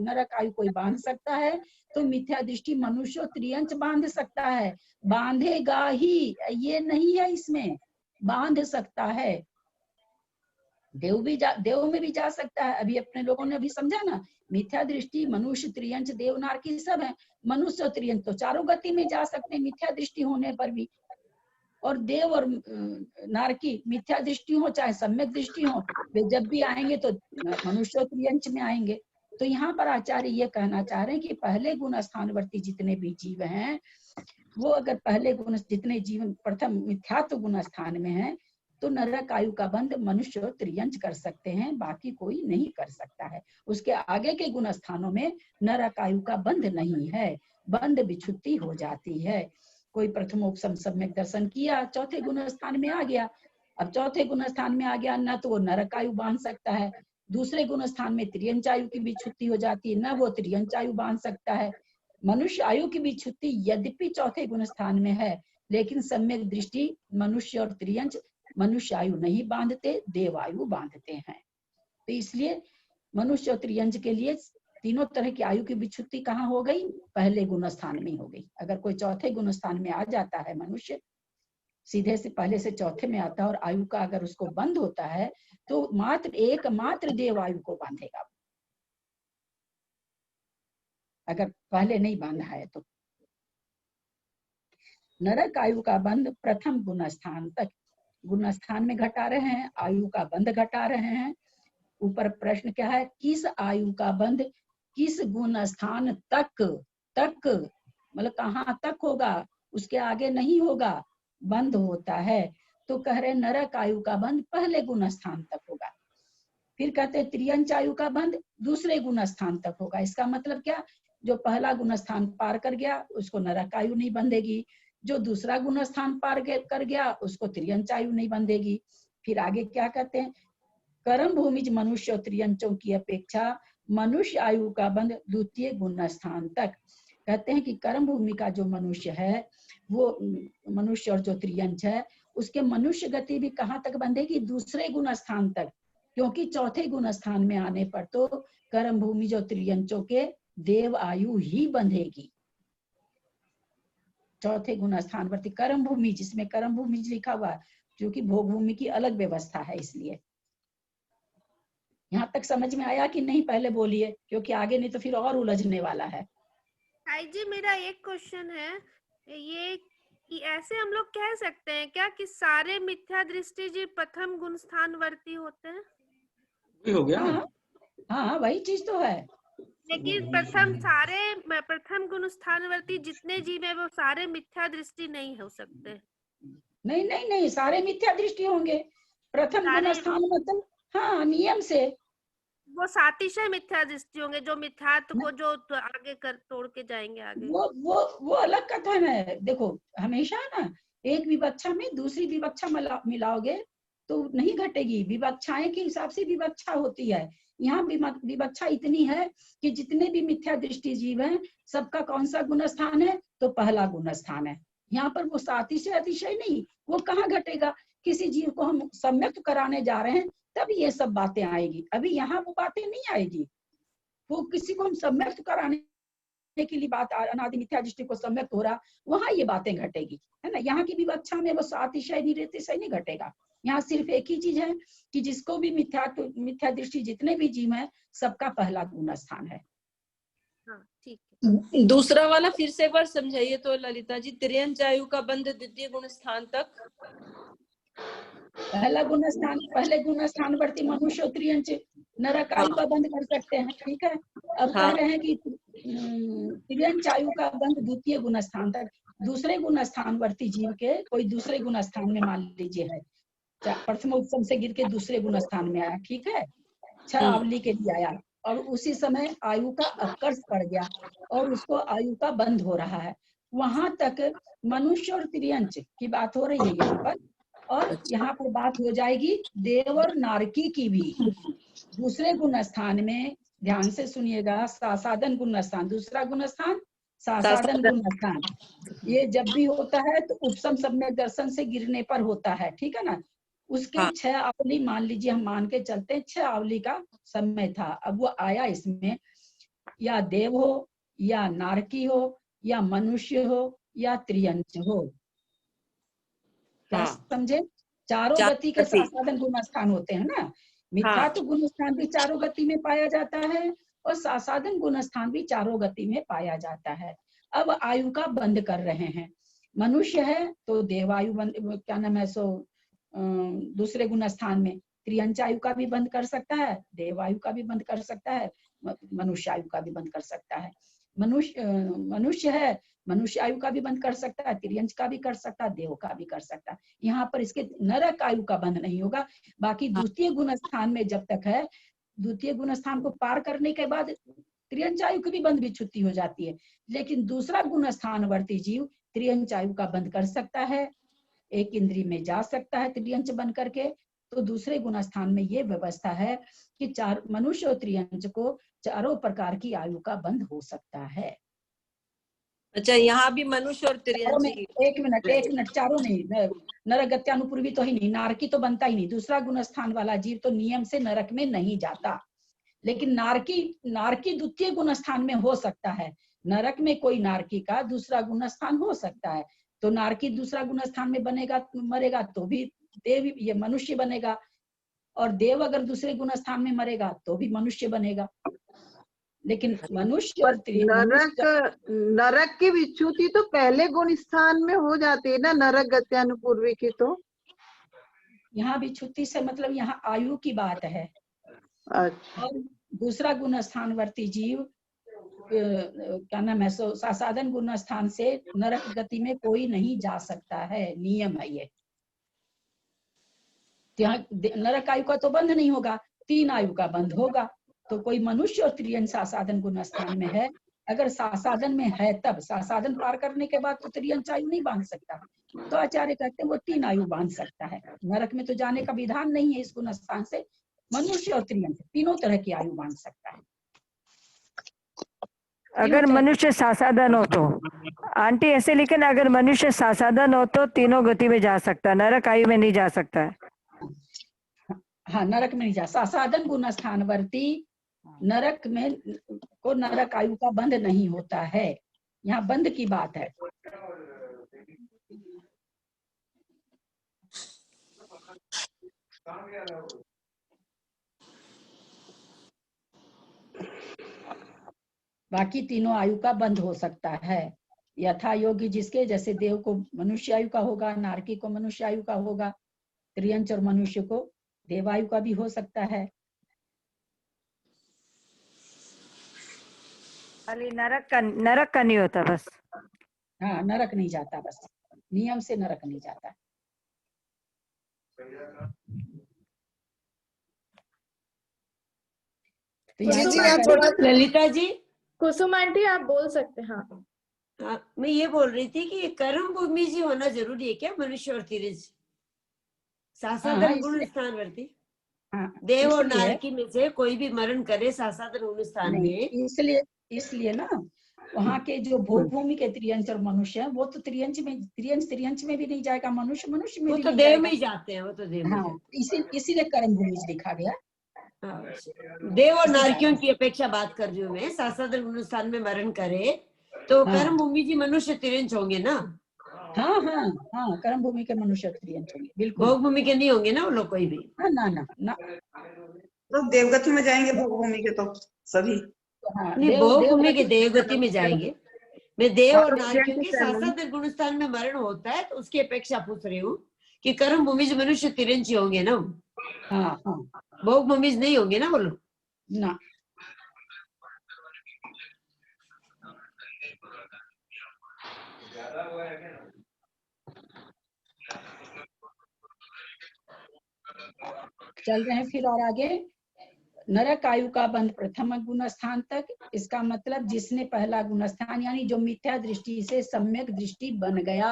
नरक आयु कोई बांध सकता है तो मिथ्या दृष्टि मनुष्य त्रियंच बांध सकता है, बांधेगा ही, ये नहीं है इसमें, बांध सकता है। देव में भी जा सकता है। अभी अपने लोगों ने अभी समझा ना, मिथ्या दृष्टि मनुष्य त्रियंच देव नारकी सब है, मनुष्य और त्रियंच तो चारों गति में जा सकते हैं मिथ्या दृष्टि होने पर भी, और देव और नारकी मिथ्या दृष्टि हो चाहे सम्यक दृष्टि हो, वे जब भी आएंगे तो मनुष्य और त्रियंच में आएंगे। तो यहाँ पर आचार्य ये कहना चाह रहे हैं कि पहले गुण स्थानवर्ती जितने भी जीव हैं, वो अगर पहले गुण, जितने जीव प्रथम मिथ्यात्व गुण स्थान में है, तो नरक आयु का बंध मनुष्य और त्रियंच कर सकते हैं, बाकी कोई नहीं कर सकता है। उसके आगे के गुण स्थानों में नरक आयु का बंध नहीं है, बंध विच्छुति हो जाती है। कोई प्रथमोपसम सम्यक दर्शन किया, चौथे गुण स्थान में आ गया, अब चौथे गुण स्थान में आ गया, न तो वो नरक आयु बांध सकता है, दूसरे गुण स्थान में त्रियंच आयु की विच्छुति हो जाती है, न वो त्रियंच आयु बांध सकता है। मनुष्य आयु की विच्छुति यद्यपि चौथे गुण स्थान में है, लेकिन सम्यक दृष्टि मनुष्य और त्रियंच मनुष्य आयु नहीं बांधते, देव आयु बांधते हैं। तो इसलिए मनुष्य और त्रियंच के लिए तीनों तरह की आयु की विच्छुति कहाँ हो गई? पहले गुण स्थान में हो गई। अगर कोई चौथे गुण स्थान में आ जाता है, मनुष्य सीधे से पहले से चौथे में आता है और आयु का अगर उसको बंद होता है, तो एकमात्र देव आयु को बांधेगा, अगर पहले नहीं बांधा है तो। नरक आयु का बंद प्रथम गुण स्थान तक, गुण स्थान में घटा रहे हैं, आयु का बंध घटा रहे हैं। ऊपर प्रश्न क्या है? किस आयु का बंध किस गुण स्थान तक, मतलब कहाँ तक होगा, उसके आगे नहीं होगा, बंद होता है। तो कह रहे नरक आयु का बंध पहले गुण स्थान तक होगा। फिर कहते त्रियंच आयु का बंध दूसरे गुण स्थान तक होगा। इसका मतलब क्या? जो पहला गुण स्थान पार कर गया उसको नरक आयु नहीं बंधेगी, जो दूसरा गुण स्थान पार कर गया उसको त्रियंच आयु नहीं बंधेगी। फिर आगे क्या कहते हैं? कर्म भूमिज मनुष्य और त्रियंचों की अपेक्षा मनुष्य आयु का बंध द्वितीय गुण स्थान तक। कहते हैं कि कर्म भूमि का जो मनुष्य है, वो मनुष्य और जो त्रियंच है, उसके मनुष्य गति भी कहाँ तक बंधेगी? दूसरे गुण स्थान तक, क्योंकि चौथे गुण स्थान में आने पर तो कर्म भूमि जो त्रियंचों के देव आयु ही बंधेगी। चौथे गुण स्थान पर कर्म भूमि, जिसमें कर्म भूमि लिखा हुआ, जो कि भोग भूमि की अलग व्यवस्था है। इसलिए यहाँ तक समझ में आया कि नहीं? पहले बोलिए, क्योंकि आगे नहीं तो फिर और उलझने वाला है। साई जी, मेरा एक क्वेश्चन है ये कि ऐसे हम लोग कह सकते हैं क्या कि सारे मिथ्या दृष्टि जी प्रथम गुण स्थानवर्ती होते हैं? हो गया। हाँ, वही चीज तो है। लेकिन प्रथम गुण स्थानवर्ती जितने जीव है वो सारे मिथ्या दृष्टि नहीं हो सकते। नहीं, सारे मिथ्या दृष्टि होंगे। प्रथम गुण स्थान मतलब हाँ, नियम से वो सातिशय मिथ्या दृष्टि होंगे, जो मिथ्यात्व को जो आगे कर तोड़ के जाएंगे आगे। वो अलग कथन है। देखो, हमेशा ना एक विवक्षा में दूसरी विवक्षा मिलाओगे तो नहीं घटेगी। विवक्षाएं के हिसाब से विवक्षा होती है। यहाँ विवक्षा इतनी है कि जितने भी मिथ्या दृष्टि जीव हैं सबका कौन सा गुण स्थान है, तो पहला गुण स्थान है। यहाँ पर वो सातिशय अतिशय नहीं, वो कहाँ घटेगा। किसी जीव को हम सम्यक कराने जा रहे हैं तब ये सब बातें आएगी, अभी यहाँ वो बातें नहीं आएगी। वो किसी को हम सम्यक कराने के लिए बात अनादि मिथ्या दृष्टि को सम्यक हो रहा, वहां ये बातें घटेगी, है ना। यहाँ की विवक्षा में वो सातिशय निरतिशय नहीं घटेगा। यहाँ सिर्फ एक ही चीज है कि जिसको भी मिथ्या दृष्टि जितने भी जीव हैं सबका पहला गुण स्थान है। हाँ ठीक है। दूसरा वाला फिर से एक बार समझाइए तो ललिता जी। तिर्यंच आयु का बंध द्वितीय गुण स्थान तक। पहला गुण स्थान, पहले गुण स्थान वर्ती मनुष्य त्रियंच नरक आयु का बंध कर सकते हैं, ठीक है। अब कह रहे हैं कि तिर्यंच आयु का बंध द्वितीय गुण स्थान तक, दूसरे गुण स्थान वर्ती जीव के कोई दूसरे गुण स्थान में मान लीजिए है, प्रथम उत्तम से गिर के दूसरे गुण स्थान में आया, ठीक है, 6 आवली के लिए आया, और उसी समय आयु का अपकर्ष पड़ गया और उसको आयु का बंध हो रहा है। वहां तक मनुष्य और तिर्यंच की बात हो रही है यहाँ पर, और यहाँ पर बात हो जाएगी देव और नारकी की भी। दूसरे गुण स्थान में ध्यान से सुनिएगा, सासाधन गुण स्थान, दूसरा गुण स्थान सासाधन गुण स्थान, ये जब भी होता है तो उपसम सम्यक दर्शन से गिरने पर होता है, ठीक है ना। उसके 6 आवली मान लीजिए, हम मान के चलते हैं 6 आवली का समय था। अब वो आया इसमें या देव हो या नारकी हो या मनुष्य हो या त्रियंच हो, क्या समझे। चारों गति के सासाधन गुण स्थान होते हैं ना। मिथ्या तो गुण स्थान भी चारों गति में पाया जाता है और सासाधन गुण स्थान भी चारों गति में पाया जाता है। अब आयु का बंद कर रहे हैं। मनुष्य है तो देवायु बंद, क्या नाम है सो दूसरे गुण स्थान में त्रियंच आयु का भी बंद कर सकता है, देवायु का भी बंद कर सकता है, मनुष्य आयु का भी बंद कर सकता है। मनुष्य है, मनुष्य आयु का भी बंद कर सकता है, तिर्यंच का भी कर सकता है, देव का भी कर सकता है। यहाँ पर इसके नरक आयु का बंद नहीं होगा। बाकी द्वितीय गुण स्थान में जब तक है, द्वितीय गुण स्थान को पार करने के बाद त्रियंच आयु की भी बंद भी छुट्टी हो जाती है। लेकिन दूसरा गुण स्थान वर्ती जीव त्रियंच आयु का बंद कर सकता है, एक इंद्री में जा सकता है त्रियंच बन करके। तो दूसरे गुण स्थान में ये व्यवस्था है कि चार मनुष्य और त्रियंच को चारों प्रकार की आयु का बंद हो सकता है। अच्छा, यहाँ भी मनुष्य और त्रियंच। एक मिनट, चारों नहीं, नरक गत्यानुपूर्वी तो ही नहीं, नारकी तो बनता ही नहीं। दूसरा गुण स्थान वाला जीव तो नियम से नरक में नहीं जाता, लेकिन नारकी द्वितीय गुण स्थान में हो सकता है। नरक में कोई नारकी का दूसरा गुण स्थान हो सकता है, तो नारकी दूसरा गुण स्थान में बनेगा, मरेगा तो भी देव ये मनुष्य बनेगा, और देव अगर दूसरे गुण स्थान में मरेगा तो भी मनुष्य बनेगा। लेकिन मनुष्य और नरक की विच्युति तो पहले गुण स्थान में हो जाती है ना, नरक गत्यानुपूर्वी की। तो यहाँ विच्युति से मतलब यहाँ आयु की बात है। अच्छा। और दूसरा गुण स्थान वर्ती जीव क्या नाम है सो सासाधन गुण स्थान से नरक गति में कोई नहीं जा सकता है, नियम है ये। नरक आयु का तो बंध नहीं होगा, 3 आयु का बंध होगा। तो कोई मनुष्य और त्रियंच सासाधन गुण स्थान में है, अगर सासाधन में है तब, सासाधन पार करने के बाद तो त्रियंच आयु नहीं बांध सकता, तो आचार्य कहते हैं वो 3 आयु बांध सकता है। नरक में तो जाने का विधान नहीं है इस गुण स्थान से, मनुष्य और त्रियंच तीनों तरह की आयु बांध सकता है। अगर मनुष्य सासाधन हो तो आंटी ऐसे, लेकिन अगर मनुष्य सासाधन हो तो तीनों गति में जा सकता है, नरक आयु में नहीं जा सकता है। हाँ, नरक में नहीं जा, सासाधन गुण स्थान वर्ती नरक में को नरक आयु का बंध नहीं होता है। यहाँ बंध की बात है। बाकी तीनों आयु का बंध हो सकता है, यथा योगी जिसके, जैसे देव को मनुष्य आयु का होगा, नारकी को मनुष्य आयु का होगा, त्रियंच और मनुष्य को देवायु का भी हो सकता है। खाली नरक का नहीं होता बस। हाँ, नरक नहीं जाता, बस नियम से नरक नहीं जाता। ललिता जी, कुसुम आंटी आप बोल सकते हैं। हाँ, मैं ये बोल रही थी कि कर्म भूमि जी होना जरूरी है क्या मनुष्य और तिर्यंच सासाधन गुण स्थान वर्ती? हाँ, देव और इसलिए नारकी में से कोई भी मरण करे सासादन गुण स्थान नहीं, में, इसलिए ना वहाँ के जो भोग भूमि के त्रियंच और मनुष्य है वो तो त्रियंच में भी नहीं जाएगा, मनुष्य में वो भी तो नहीं देव जाएगा। में ही जाते हैं, वो तो देव में हाँ, इसीलिए कर्म भूमि लिखा गया। हाँ, देव और इसी नारकियों कारण की अपेक्षा बात कर रही हूँ मैं। सासादन गुण स्थान में मरण करे तो हाँ। कर्म भूमि जी मनुष्य तिरंज होंगे ना? हाँ हाँ हाँ, कर्म भूमि के मनुष्य त्रियंच होंगे, बिल्कुल। भोग भूमि के नहीं होंगे ना वो लोग कोई भी? हाँ, ना। तो देवगति में जाएंगे भोग भूमि के तो सभी। हाँ, नहीं, भोग भूमि के देवगति देवगति में जाएंगे। मैं देव और हाँ, नारकियों के सासादन गुण स्थान में मरण होता है तो उसकी अपेक्षा पूछ रही हूँ कि कर्म भूमि से मनुष्य तिरंज होंगे ना? हाँ, भोग भूमि नहीं होंगे ना वो लोग? ना। चल रहे हैं फिर और आगे। नरक आयु का बंध प्रथम गुण स्थान तक, इसका मतलब जिसने पहला गुण स्थान यानी जो मिथ्या दृष्टि से सम्यक दृष्टि बन गया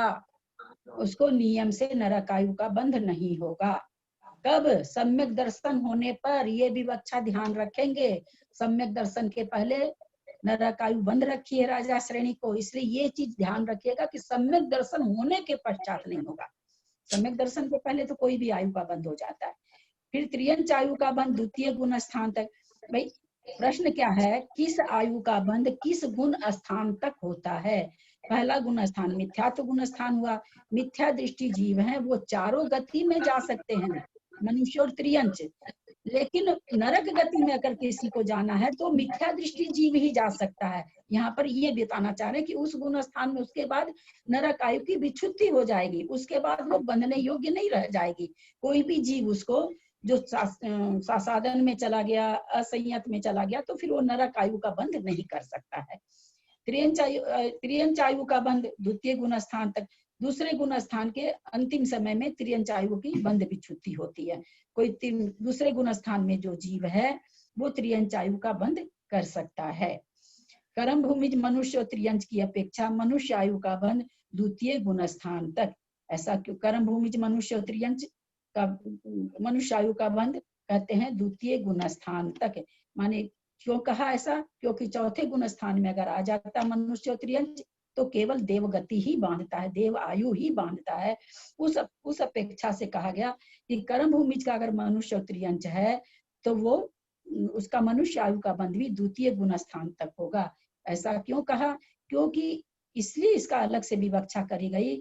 उसको नियम से नरक आयु का बंध नहीं होगा। कब? सम्यक दर्शन होने पर। ये विवक्षा ध्यान रखेंगे, सम्यक दर्शन के पहले नरक आयु बंद रखी है राजा श्रेणी को, इसलिए ये चीज ध्यान रखिएगा कि सम्यक दर्शन होने के पश्चात नहीं होगा। सम्यक दर्शन के पहले तो कोई भी आयु का बंद हो जाता है। फिर त्रियंच आयु का बंध द्वितीय गुण स्थान तक। भाई प्रश्न क्या है, किस आयु का बंध किस गुण स्थान तक होता है? पहला गुण स्थान मिथ्यात्व गुण स्थान हुआ। मिथ्या दृष्टि जीव हैं वो चारों गति में जा सकते हैं, मनुष्य और त्रियंच। लेकिन नरक गति में अगर किसी को जाना है तो मिथ्या दृष्टि जीव ही जा सकता है। यहाँ पर ये बताना चाह रहे हैं कि उस गुण स्थान में उसके बाद नरक आयु की विच्छुत्ति हो जाएगी, उसके बाद वो बंधने योग्य नहीं रह जाएगी। कोई भी जीव उसको जो सासादन में चला गया, असंयत में चला गया, तो फिर वो नरक आयु का बंध नहीं कर सकता है। त्रियंच आयु का बंध द्वितीय गुण स्थान तक। दूसरे गुण स्थान के अंतिम समय में त्रियंच आयु की बंध विच्छुत्ति होती है। कोई दूसरे गुण स्थान में जो जीव है वो त्रियंच आयु का बंध कर सकता है। कर्म भूमि मनुष्य और त्रियंच की अपेक्षा मनुष्य आयु का बंध द्वितीय गुण स्थान तक। ऐसा क्यों? कर्म भूमि मनुष्य और त्रियंच का मनुष्य आयु का बंध कहते हैं द्वितीय गुण स्थान तक। माने क्यों कहा ऐसा? क्योंकि चौथे गुण स्थान में अगर आ जाता मनुष्य और त्रियंच तो केवल देवगति ही बांधता है, देव आयु ही बांधता है। उस अपेक्षा से कहा गया कि कर्म भूमि का अगर मनुष्य और त्रियंच है तो वो उसका मनुष्य आयु का बंध भी द्वितीय गुण स्थान तक होगा। ऐसा क्यों कहा? क्योंकि इसलिए इसका अलग से विवक्षा करी गई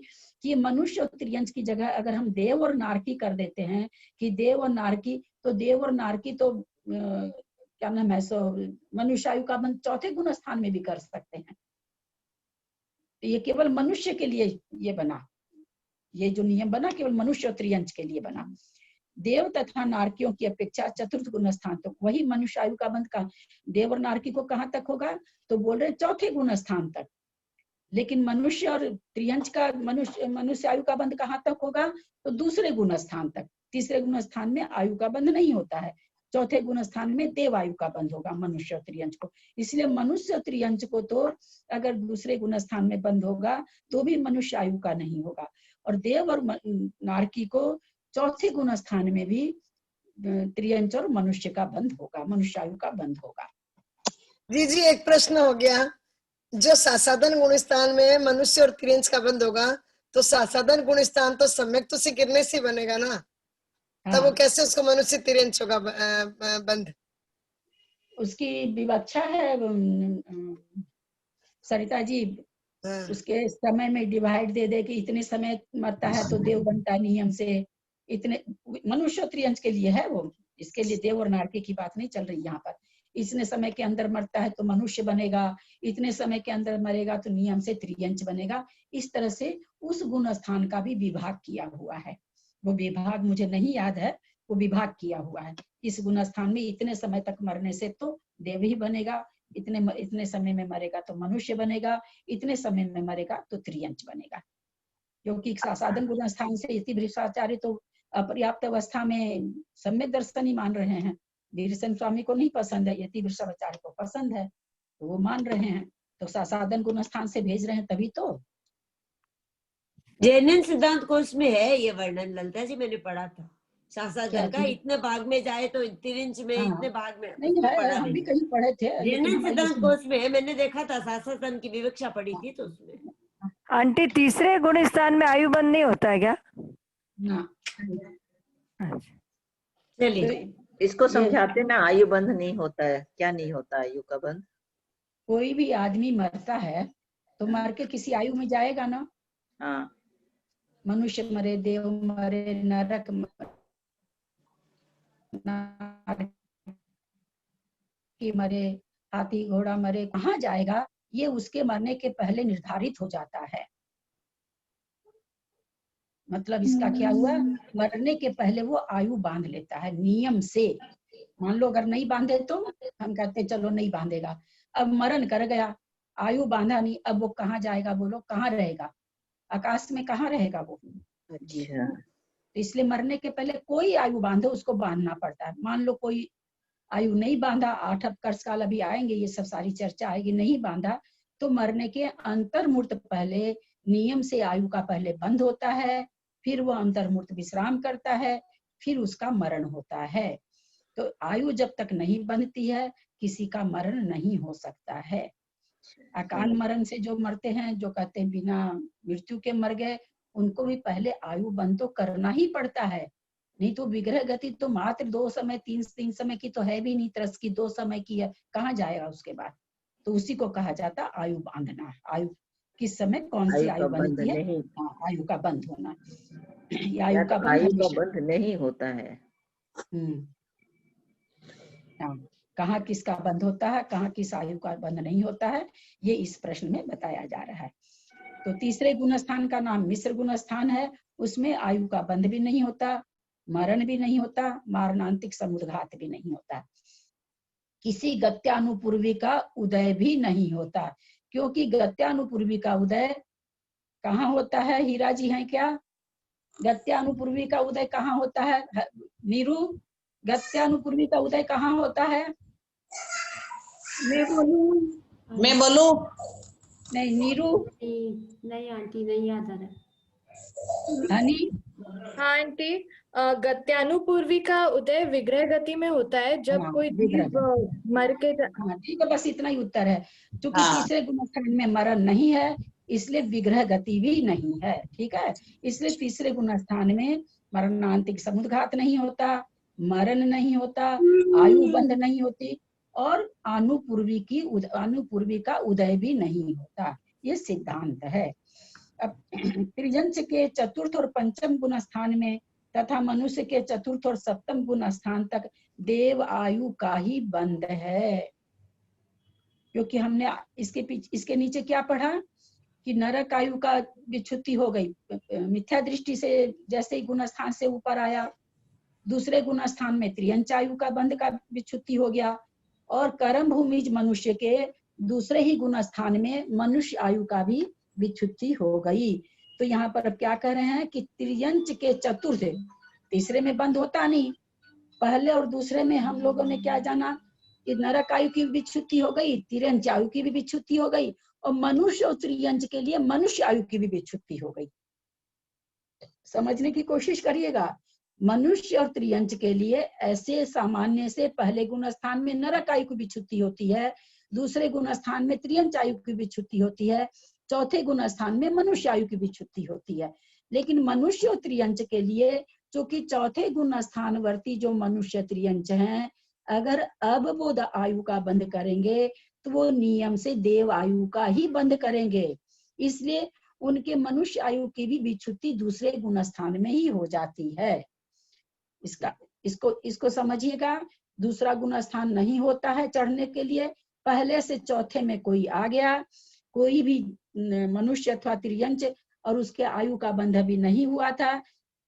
कि मनुष्य और त्रियंच की जगह अगर हम देव और नारकी कर देते हैं कि देव और नारकी, तो देव और नारकी तो क्या नाम है, सो मनुष्य आयु का बंध चौथे गुण स्थान में भी कर सकते हैं। तो ये केवल मनुष्य के लिए ये बना, ये जो नियम बना केवल मनुष्य और त्रियंच के लिए बना। देव तथा नारकियों की अपेक्षा चतुर्थ गुण स्थान तक। वही मनुष्य आयु का बंध का देव और नारकी को कहाँ तक होगा? तो बोल रहे चौथे गुण स्थान तक। लेकिन मनुष्य और त्रियंच का मनुष्य आयु का बंध कहाँ तक होगा? तो दूसरे गुण स्थान तक। तीसरे गुण स्थान में आयु का बंध नहीं होता है। चौथे गुण स्थान में देव आयु का बंध होगा मनुष्य और त्रियंच को। इसलिए मनुष्य और त्रियंच को तो अगर दूसरे गुण स्थान में बंध होगा तो भी मनुष्य आयु का नहीं होगा, और देव और नारकी को चौथे गुण स्थान में भी त्रियंच और मनुष्य का बंध होगा, मनुष्य आयु का बंध होगा। जी एक प्रश्न हो गया, जो सासाधन गुण स्थान में मनुष्य और त्रियंच का बंध होगा तो सासाधन गुण स्थान तो सम्यक तो से गिरने से बनेगा ना, तब वो कैसे उसको मनुष्य त्रियंच होगा बंध? उसकी विवक्षा है सरिता जी। उसके समय में डिवाइड दे दे कि इतने समय मरता है तो देव बनता है नियम से, इतने मनुष्य त्रियंच के लिए है वो, इसके लिए देव और नारकी की बात नहीं चल रही यहाँ पर। इतने समय के अंदर मरता है तो मनुष्य बनेगा, इतने समय के अंदर मरेगा तो नियम से त्रियंच बनेगा। इस तरह से उस गुण स्थान का भी विभाग किया हुआ है। वो विभाग मुझे नहीं याद है, वो विभाग किया हुआ है। इस गुण स्थान में इतने समय तक मरने से तो देव ही बनेगा, इतने समय में मरेगा तो मनुष्य बनेगा, इतने समय में मरेगा तो त्रियंच बनेगा। क्योंकि सासाधन गुण स्थान से इति भ्रष्टाचार्य तो अपर्याप्त अवस्था में सम्यक दर्शन ही मान रहे हैं। वीरसेन स्वामी को नहीं पसंद है, यति भ्रष्टाचार्य को पसंद है तो वो मान रहे हैं, तो सासाधन गुण स्थान से भेज रहे हैं तभी तो। जैन सिद्धांत कोश में है ये वर्णन, ललिता जी मैंने पढ़ा था। शासादल का इतने भाग में जाए तो तिरिंच में इतने भाग में नहीं उसमें है, पढ़ा हम भी नहीं। कहीं पढ़े थे लेकिन निर्णय हमारी सिद्धांत इसमें कोर्स में मैंने देखा था, शासादल की विवक्षा पढ़ी थी तो उसमें। आंटी तीसरे गुण स्थान में आयु बंध नहीं होता है क्या? ना। चलिए तो इसको समझाते ना, आयु बंध नहीं होता है। क्या नहीं होता आयु का बंध? कोई भी आदमी मरता है तो मर के किसी आयु में जाएगा ना। हाँ। मनुष्य मरे, देव मरे, नरक मरे, हाथी घोड़ा मरे, कहाँ जाएगा ये उसके मरने के पहले निर्धारित हो जाता है। मतलब इसका क्या हुआ, मरने के पहले वो आयु बांध लेता है नियम से। मान लो अगर नहीं बांधे तो हम कहते चलो नहीं बांधेगा, अब मरण कर गया, आयु बांधा नहीं, अब वो कहाँ जाएगा बोलो, कहाँ रहेगा, आकाश में कहाँ रहेगा वो। अच्छा। तो इसलिए मरने के पहले कोई आयु बांधो उसको बांधना पड़ता है। मान लो कोई आयु नहीं बांधा, 8 कर्ष काल अभी आएंगे, ये सब सारी चर्चा आएगी, नहीं बांधा तो मरने के अंतर्मुहूर्त पहले नियम से आयु का पहले बंद होता है, फिर वो अंतर्मुहूर्त विश्राम करता है, फिर उसका मरण होता है। तो आयु जब तक नहीं बंधती है किसी का मरण नहीं हो सकता है। अकाल मरण से जो मरते हैं, जो कहते हैं बिना मृत्यु के मर गए, उनको भी पहले आयु बंद तो करना ही पड़ता है, नहीं तो विग्रह गति तो मात्र 2 समय 3 समय की तो है भी नहीं, तरस की 2 समय की है, कहाँ जाएगा उसके बाद। तो उसी को कहा जाता आयु बांधना। आयु किस समय कौन सी आयु बनती है, आयु का बंद होना। आयु का बंद आयु का हमेशा बंध नहीं होता है। कहाँ किसका बंद होता है, कहाँ किस आयु का बंद नहीं होता है, ये इस प्रश्न में बताया जा रहा है। तो तीसरे गुण स्थान का नाम मिश्र गुण स्थान है, उसमें आयु का बंध भी नहीं होता, मरण भी नहीं होता, मारणांतिक समुद्घात भी नहीं होता, किसी गत्यानुपूर्वी का उदय भी नहीं होता। क्योंकि गत्यानुपूर्वी का उदय कहाँ होता है, हीरा जी हैं क्या? गत्यानुपूर्वी का उदय कहाँ होता है नीरू? गत्यानुपूर्वी का उदय कहाँ होता है? मैं बोलूं? नहीं नीरू? नहीं आंटी, नहीं याद आ रहा। हनी? हाँ आंटी, गत्यानुपूर्वी का उदय विग्रह गति में होता है, जब कोई जीव मर के ठीक है, बस इतना ही उत्तर है। क्योंकि तीसरे गुण स्थान में मरण नहीं है इसलिए विग्रह गति भी नहीं है, ठीक है। इसलिए तीसरे गुण स्थान में मरणांतिक समुद्घात नहीं होता, मरण नहीं होता, आयु बंध नहीं होती और अनुपूर्वी का उदय भी नहीं होता, ये सिद्धांत है। अब त्रियंच के चतुर्थ और पंचम गुण स्थान में तथा मनुष्य के चतुर्थ और सप्तम गुण स्थान तक देव आयु का ही बंध है। क्योंकि हमने इसके नीचे क्या पढ़ा कि नरक आयु का विच्छुत्ति हो गई, मिथ्या दृष्टि से जैसे ही गुण स्थान से ऊपर आया, दूसरे गुण स्थान में त्रियंच आयु का बंध का विच्छुत्ति हो गया, और कर्म भूमिज मनुष्य के दूसरे ही गुण स्थान में मनुष्य आयु का भी विच्छुत्ति हो गई। तो यहाँ पर अब क्या कह रहे हैं कि त्रियंच के चतुर्थ, तीसरे में बंद होता नहीं, पहले और दूसरे में हम लोगों ने क्या जाना कि नरक आयु की विच्छुत्ति हो गई, त्रियंच आयु की भी विच्छुत्ति हो गई, और मनुष्य और त्रियंच के लिए मनुष्य आयु की भी विच्छुत्ति हो गई। समझने की कोशिश करिएगा, मनुष्य और त्रियंच के लिए ऐसे सामान्य से पहले गुण स्थान में नरक आयु की विच्छुत्ति होती है, दूसरे गुण स्थान में त्रियंच आयु की विच्छुत्ति होती है, चौथे गुण स्थान में मनुष्य आयु की विच्छुत्ति होती है। लेकिन मनुष्य और त्रियंच के लिए चूंकि चौथे गुण स्थानवर्ती जो मनुष्य त्रियंच हैं, अगर अब वो आयु का बंध करेंगे तो वो नियम से देव आयु का ही बंध करेंगे, इसलिए उनके मनुष्य आयु की भी विच्छुत्ति दूसरे गुण स्थान में ही हो जाती है। इसको समझिएगा, दूसरा गुण स्थान नहीं होता है चढ़ने के लिए, पहले से चौथे में कोई आ गया, कोई भी मनुष्य अथवा त्रियंच और उसके आयु का बंध भी नहीं हुआ था,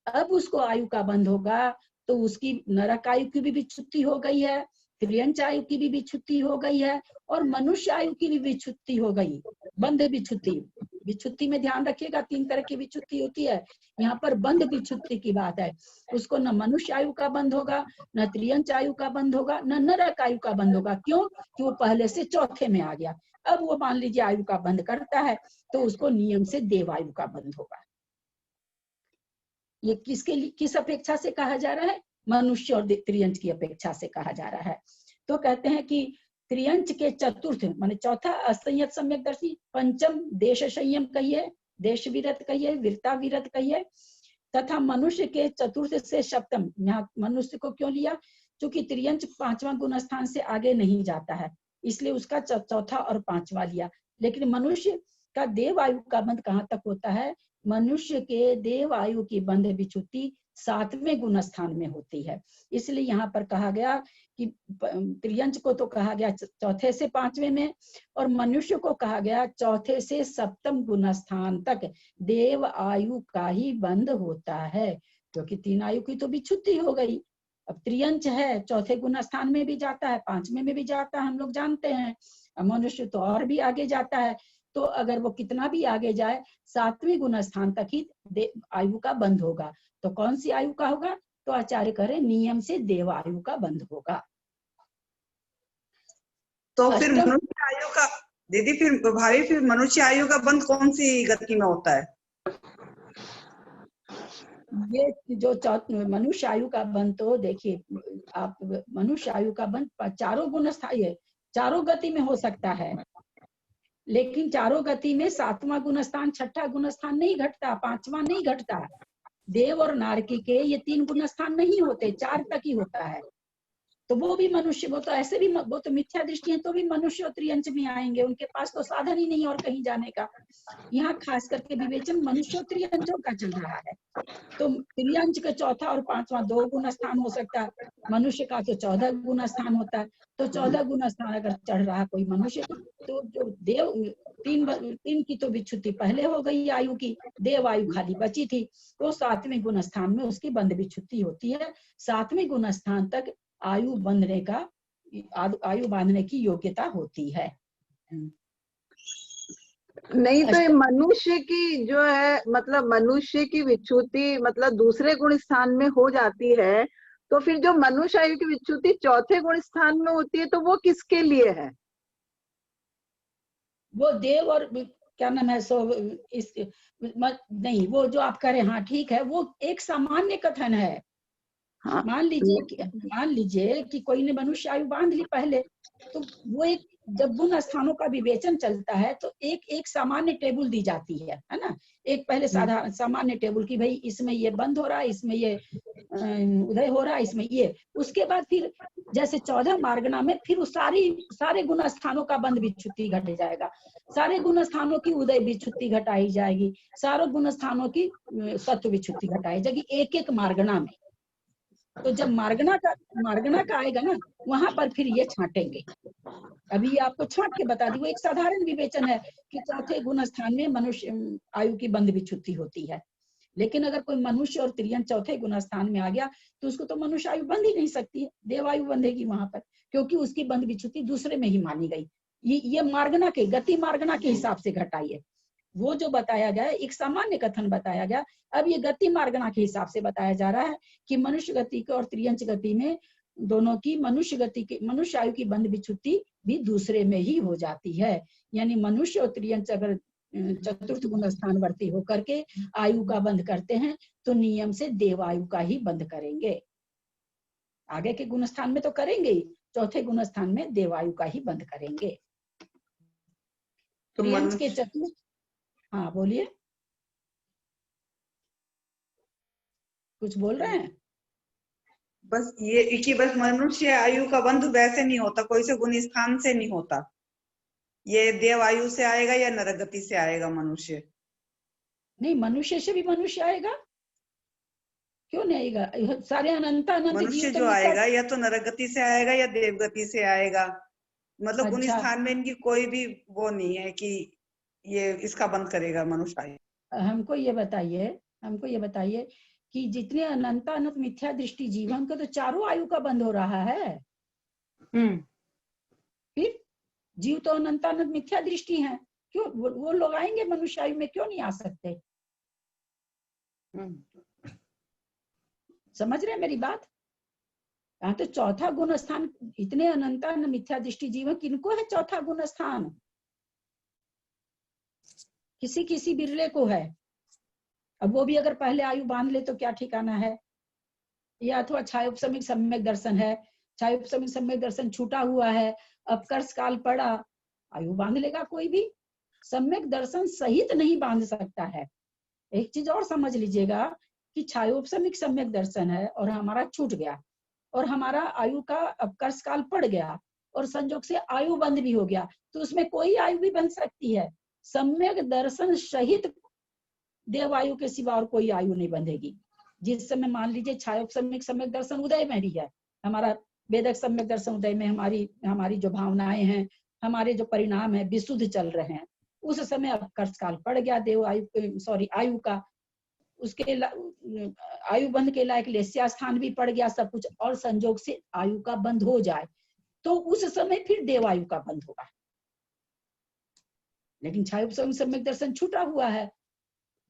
अब उसको आयु का बंध होगा तो उसकी नरक आयु की भी विच्छुत्ति हो गई है, त्रियंच आयु की भी विच्छुत्ति हो गई है, और मनुष्य आयु की भी विच्छुत्ति हो गई। बंध विच्छुत्ति में ध्यान रखिएगा, 3 तरह की विच्छुत्ति होती है, यहाँ पर बंध विच्छुत्ति की बात है। उसको न मनुष्य आयु का बंध होगा, न त्रियंच आयु का बंध होगा, न नरक आयु का बंध होगा। क्यों? कि वो पहले से चौथे में आ गया। अब वो मान लीजिए आयु का बंध करता है तो उसको नियम से देवायु का बंध होगा। ये किस अपेक्षा से कहा जा रहा है? मनुष्य और त्रियंच की अपेक्षा से कहा जा रहा है। तो कहते हैं कि त्रियंच के चतुर्थ माने चौथा असंयत सम्यकदर्शी, पंचम देश संयम कहिए, देश विरत कहिए, वीरता विरत कहिए, तथा मनुष्य के चतुर्थ से सप्तम। यहाँ मनुष्य को क्यों लिया? क्योंकि त्रियंच पांचवा गुण स्थान से आगे नहीं जाता है, इसलिए उसका चौथा और पांचवा लिया। लेकिन मनुष्य का देव आयु का बंध कहाँ तक होता है? मनुष्य के देव आयु की बंध विच्युति 7वें गुण स्थान में होती है। इसलिए यहाँ पर कहा गया कि त्रियंच को तो कहा गया चौथे से 5वें में, और मनुष्य को कहा गया चौथे से 7वें गुण स्थान तक देव आयु का ही बंध होता है, क्योंकि 3 आयु की तो विच्युति हो गई। अब त्रियंच है, चौथे गुण स्थान में भी जाता है, 5वें में भी जाता है, हम लोग जानते हैं। मनुष्य तो और भी आगे जाता है, तो अगर वो कितना भी आगे जाए 7वें गुण स्थान तक ही आयु का बंध होगा। तो कौन सी आयु का होगा? तो आचार्य कह रहे नियम से देव आयु का बंध होगा। तो फिर मनुष्य आयु का दीदी, फिर भाभी, फिर मनुष्य आयु का बंध कौन सी गति में होता है? ये जो मनुष्य आयु का बंध, तो देखिए आप, मनुष्य आयु का बंध चारों गुण स्थायी है, चारों गति में हो सकता है, लेकिन चारों गति में 7वां गुण स्थान, 6ठा गुण स्थान नहीं घटता, 5वां नहीं घटता। देव और नारकी के ये 3 गुण स्थान नहीं होते, 4 तक ही होता है। तो वो भी मनुष्य, वो तो ऐसे भी, वो तो मिथ्या दृष्टि है, तो भी मनुष्य और त्रियंच में आएंगे, उनके पास तो साधन ही नहीं और कहीं जाने का। यहाँ खास करके विवेचन मनुष्य और त्रियंचों का चल रहा है। तो त्रियंच का चौथा और 5वां 2 गुण स्थान हो सकता है, मनुष्य का तो 14 गुण स्थान होता है। तो 14 गुण स्थान अगर चढ़ रहा कोई मनुष्य, तो जो देव 3 की तो विच्युति पहले हो गई आयु की, देव आयु खाली बची थी, तो 7वें गुण स्थान में उसकी बंध विच्युति होती है। 7वें गुण स्थान तक आयु बांधने की योग्यता होती है। नहीं तो ये मनुष्य की जो है, मतलब मनुष्य की विच्युति मतलब दूसरे गुण स्थान में हो जाती है, तो फिर जो मनुष्य आयु की विच्युति चौथे गुण स्थान में होती है, तो वो किसके लिए है? वो देव और क्या नाम है, नहीं, वो जो आप करें, हाँ ठीक है, वो एक सामान्य कथन है। हाँ। मान लीजिए कि कोई ने मनुष्य आयु बांध ली पहले, तो वो एक, जब गुण स्थानों का विवेचन चलता है तो एक सामान्य टेबल दी जाती है ना, एक पहले साधारण सामान्य टेबल की भाई इसमें ये बंद हो रहा है, इसमें ये उदय हो रहा है, इसमें ये। उसके बाद फिर जैसे 14 मार्गना में फिर सारे गुण स्थानों का बंध विच्युति घट जाएगा, सारे गुण स्थानों की उदय विच्युति घटाई जाएगी, सारे गुण स्थानों की सत्व विच्युति घटाई जाएगी एक एक मार्गना में। तो जब मार्गना का आएगा ना, वहां पर फिर ये छांटेंगे। अभी आपको छांट के बता दी, वो एक साधारण विवेचन है कि चौथे गुण स्थान में मनुष्य आयु की बंध विच्युति होती है। लेकिन अगर कोई मनुष्य और त्रियंच चौथे गुण स्थान में आ गया, तो उसको तो मनुष्य आयु बंध ही नहीं सकती है, देवायु बंधेगी वहां पर, क्योंकि उसकी बंध विच्युति दूसरे में ही मानी गई। ये मार्गना के, गति मार्गना के हिसाब से घटाई है। वो जो बताया गया एक सामान्य कथन बताया गया, अब ये गति मार्गना के हिसाब से बताया जा रहा है कि मनुष्य गति के और त्रियंच गति में दोनों की मनुष्य आयु की बंध विच्युति भी दूसरे में ही हो जाती है। यानी मनुष्य और त्रियंच अगर चतुर्थ गुण स्थानवर्ती होकर के आयु का बंध करते हैं, तो नियम से देवायु का ही बंध करेंगे। आगे के गुण स्थान में तो करेंगे ही, चौथे गुण स्थान में देवायु का ही बंध करेंगे। त्रियंच के चतुर्थ, हाँ बोलिए, कुछ बोल रहे हैं? बस ये कि बस मनुष्य आयु का बंध वैसे नहीं होता, कोई से गुण स्थान से नहीं होता, ये देव आयु से आएगा या नरगति से आएगा मनुष्य? नहीं, मनुष्य से भी मनुष्य आएगा, क्यों नहीं आएगा? सारे अनंत मनुष्य जो आएगा या तो नरगति से आएगा या देवगति से आएगा, मतलब गुण स्थान में इनकी कोई भी वो नहीं है कि ये इसका बंद करेगा मनुष्य आयु। हमको ये बताइए कि जितने अनंत मिथ्या दृष्टि जीव, हमको तो चारों आयु का बंद हो रहा है। फिर जीव तो अनंत मिथ्या दृष्टि है, क्यों वो लोग आएंगे मनुष्य आयु में, क्यों नहीं आ सकते? समझ रहे मेरी बात? यहाँ तो चौथा गुण स्थान, इतने अनंत मिथ्या दृष्टि जीव, किनको है चौथा गुण स्थान? किसी बिरले को है। अब वो भी अगर पहले आयु बांध ले तो क्या ठिकाना है। या अथवा छायोपशमिक सम्यक दर्शन है, छायोपशमिक सम्यक दर्शन छूटा हुआ है, अपकर्ष काल पड़ा, आयु बांध लेगा कोई भी। सम्यक दर्शन सहित नहीं बांध सकता है। एक चीज और समझ लीजिएगा कि छायोपशमिक सम्यक दर्शन है और हमारा छूट गया और हमारा आयु का अपकर्ष काल पड़ गया और संजोग से आयु बंद भी हो गया, तो उसमें कोई आयु भी बन सकती है। सम्यक दर्शन सहित देव आयु के सिवा और कोई आयु नहीं बंधेगी। जिस समय मान लीजिए छायोपशमिक सम्यक दर्शन उदय में भी है, हमारा वेदक सम्यक दर्शन उदय में हमारी जो भावनाएं हैं, हमारे जो परिणाम है विशुद्ध चल रहे हैं, उस समय अपकर्ष काल पड़ गया देव आयु आयु का, उसके आयु बंध के लायक लेस्या स्थान भी पड़ गया सब कुछ, और संजोग से आयु का बंध हो जाए तो उस समय फिर देव आयु का बंध होगा। लेकिन छायोपशमिक सम्यक दर्शन छूटा हुआ है,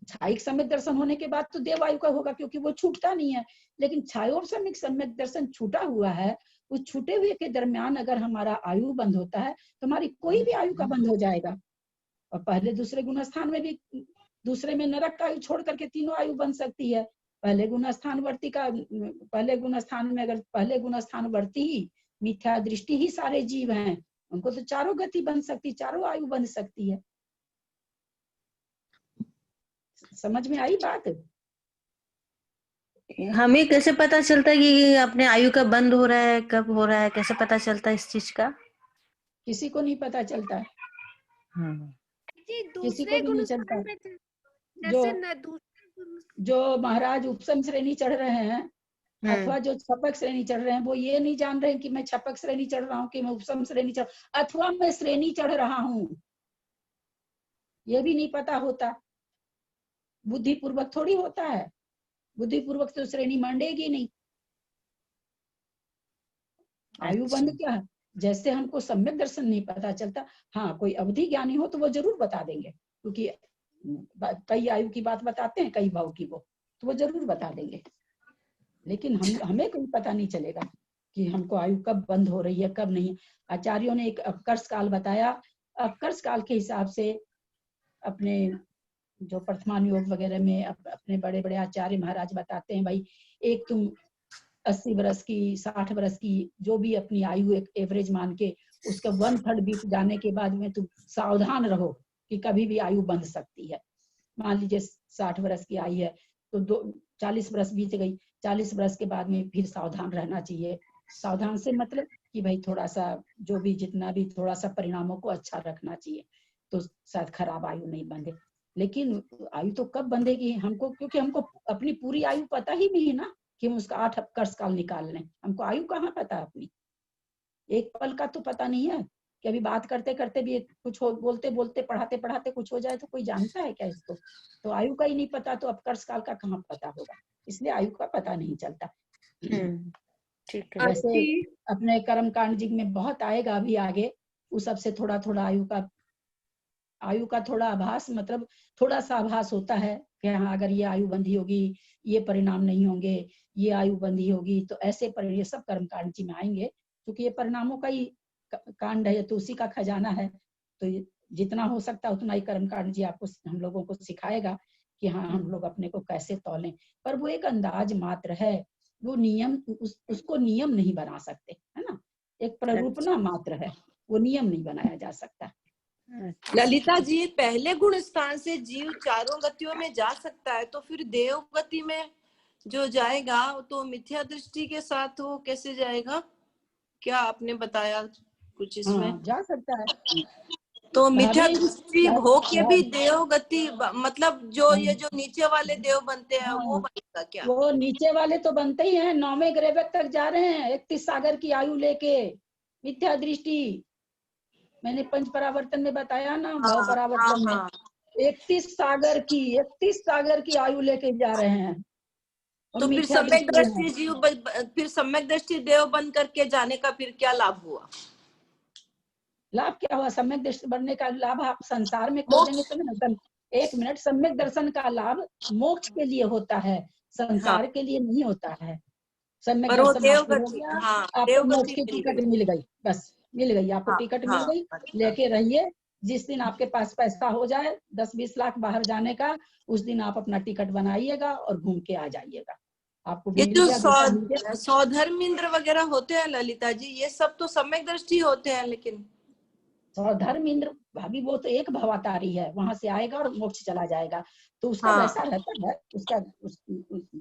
छायिक सम्यक दर्शन होने के बाद तो देव आयु का होगा क्योंकि वो छूटता नहीं है। लेकिन छायोपशमिक सम्यक दर्शन छूटा हुआ है, उस छूटे हुए के दरमियान अगर हमारा आयु बंद होता है तो हमारी कोई भी आयु का बंद हो जाएगा। और पहले दूसरे गुण स्थान में भी, दूसरे में नरक का आयु छोड़ करके तीनों आयु बन सकती है। पहले गुण स्थान में अगर पहले गुण स्थान वर्ती ही मिथ्या दृष्टि ही सारे जीव हैं, उनको तो चारों गति बन सकती, चारों आयु बन सकती है। समझ में आई बात? हमें कैसे पता चलता है कि अपने आयु का बंद हो रहा है, कब हो रहा है, कैसे पता चलता है इस चीज का? किसी को नहीं पता चलता है। किसी को भी नहीं चलता। जो महाराज उपसम श्रेणी चढ़ रहे हैं अथवा जो छपक श्रेणी चढ़ रहे हैं, वो ये नहीं जान रहे हैं कि मैं छपक श्रेणी चढ़ रहा हूँ कि मैं उपसम श्रेणी चढ़ अथवा मैं श्रेणी चढ़ रहा हूँ, ये भी नहीं पता होता। बुद्धि पूर्वक थोड़ी होता है, बुद्धि पूर्वक तो श्रेणी मंडेगी नहीं। आयु बंद क्या है, जैसे हमको सम्यक दर्शन नहीं पता चलता, हाँ कोई अवधि ज्ञानी हो तो वो जरूर बता देंगे, क्योंकि कई आयु की बात बताते हैं, कई भाव की, वो तो वो जरूर बता देंगे। लेकिन हमें कोई पता नहीं चलेगा कि हमको आयु कब बंद हो रही है कब नहीं। आचार्यों ने एक अपकर्ष काल बताया, अपकर्ष काल के हिसाब से अपने जो प्रथमान योग वगैरह में अपने बड़े बड़े आचार्य महाराज बताते हैं, भाई एक तुम 80 वर्ष की 60 वर्ष की जो भी अपनी आयु एक एवरेज मान के उसका 1/3 बीत जाने के बाद में तुम सावधान रहो कि कभी भी आयु बंध सकती है। मान लीजिए 60 वर्ष की आई है तो 40 वर्ष बीत गई, 40 वर्ष के बाद में फिर सावधान रहना चाहिए। सावधान से मतलब कि भाई थोड़ा सा जो भी जितना भी थोड़ा सा परिणामों को अच्छा रखना चाहिए, तो शायद खराब आयु नहीं बंधे। लेकिन आयु तो कब बंधेगी हमको, क्योंकि हमको अपनी पूरी आयु पता ही नहीं ना कि हम उसका 8 अपकर्ष काल निकाल लें। हमको आयु कहाँ पता है अपनी, एक पल का तो पता नहीं है कि अभी बात करते करते भी कुछ हो, बोलते बोलते पढ़ाते पढ़ाते कुछ हो जाए तो कोई जानता है क्या इसको? तो आयु का ही नहीं पता तो अपकर्ष काल का कहाँ पता होगा, इसलिए आयु का पता नहीं चलता। ठीक है। वैसे अपने कर्म कांड जी में बहुत आएगा अभी आगे, उस सबसे थोड़ा थोड़ा आयु का थोड़ा आभास, मतलब थोड़ा सा आभास होता है कि हाँ अगर ये आयु बंधी होगी ये परिणाम नहीं होंगे, ये आयु बंधी होगी तो ऐसे ये सब कर्म कांड जी में आएंगे, क्योंकि ये परिणामों का ही कांड है, तो उसी का खजाना है। तो जितना हो सकता है उतना ही कर्म कांड जी आपको हम लोगों को सिखाएगा कि हाँ हम लोग अपने को कैसे तौलें। पर वो एक अंदाज मात्र है, वो नियम उसको नियम नहीं बना सकते, है ना, एक प्ररूपना मात्र है, वो नियम नहीं बनाया जा सकता। ललिता जी, पहले गुण स्थान से जीव चारों गतियों में जा सकता है, तो फिर देव गति में जो जाएगा तो मिथ्या दृष्टि के साथ वो कैसे जाएगा? क्या आपने बताया कुछ इसमें? हाँ, जा सकता है। तो मिथ्या दृष्टि हो के भी देव गति, मतलब जो ये जो नीचे वाले देव बनते हैं वो बनेगा क्या? वो नीचे वाले तो बनते ही हैं, 9वें ग्रेवक तक जा रहे हैं 31 सागर की आयु लेके। मिथ्या दृष्टि मैंने पंच परावर्तन में बताया ना, भाव परावर्तन में 31 सागर की आयु लेके जा रहे हैं। तो फिर सम्यक दृष्टि जीव, फिर सम्यक दृष्टि देव बन करके जाने का फिर क्या लाभ हुआ? लाभ क्या हुआ? सम्यक दृष्टि बनने का लाभ आप संसार में खोजेंगे तो एक मिनट, सम्यक दर्शन का लाभ मोक्ष के लिए होता है, संसार के लिए नहीं होता है। सम्यक दर्शन आपको मोक्ष की टिकट मिल गई, बस मिल गई आपको, टिकट मिल गई, लेके रहिए जिस दिन आपके पास पैसा हो जाए 10-20 लाख बाहर जाने का, उस दिन आप अपना टिकट बनाइएगा और घूम के आ जाइएगा। आपको ये मिल जो गया, वीजा मिल गया। सौधर्मेंद्र वगैरह होते हैं ललिता जी, ये सब तो सम्यक दृष्टि होते हैं, लेकिन सौधर्मेंद्र भाभी वो तो एक भवातारी है, वहां से आएगा और मोक्ष चला जाएगा, तो उसका हाँ। वैसा रहता है। उसका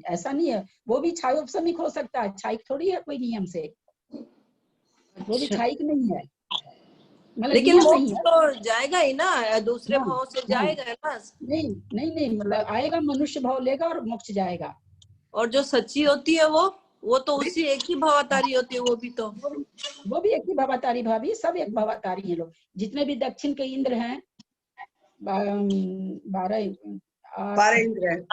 ऐसा नहीं है, वो भी छायोपसमिक हो सकता है, छाइक थोड़ी है कोई नियम से, वो भी छाइक नहीं है, मतलब लेकिन नियम मोक्ष नहीं है। तो जाएगा ही ना, दूसरे हाँ, भाव से हाँ। जाएगा ना। नहीं नहीं नहीं, आएगा मनुष्य भाव लेगा और मोक्ष जाएगा। और जो सच्ची होती है वो तो उसी एक ही भवातारी होती है, वो भी एक ही भवातारी भाभी, सब एक भवातारी है लोग। जितने भी दक्षिण के इंद्र हैं 12 इंद्र,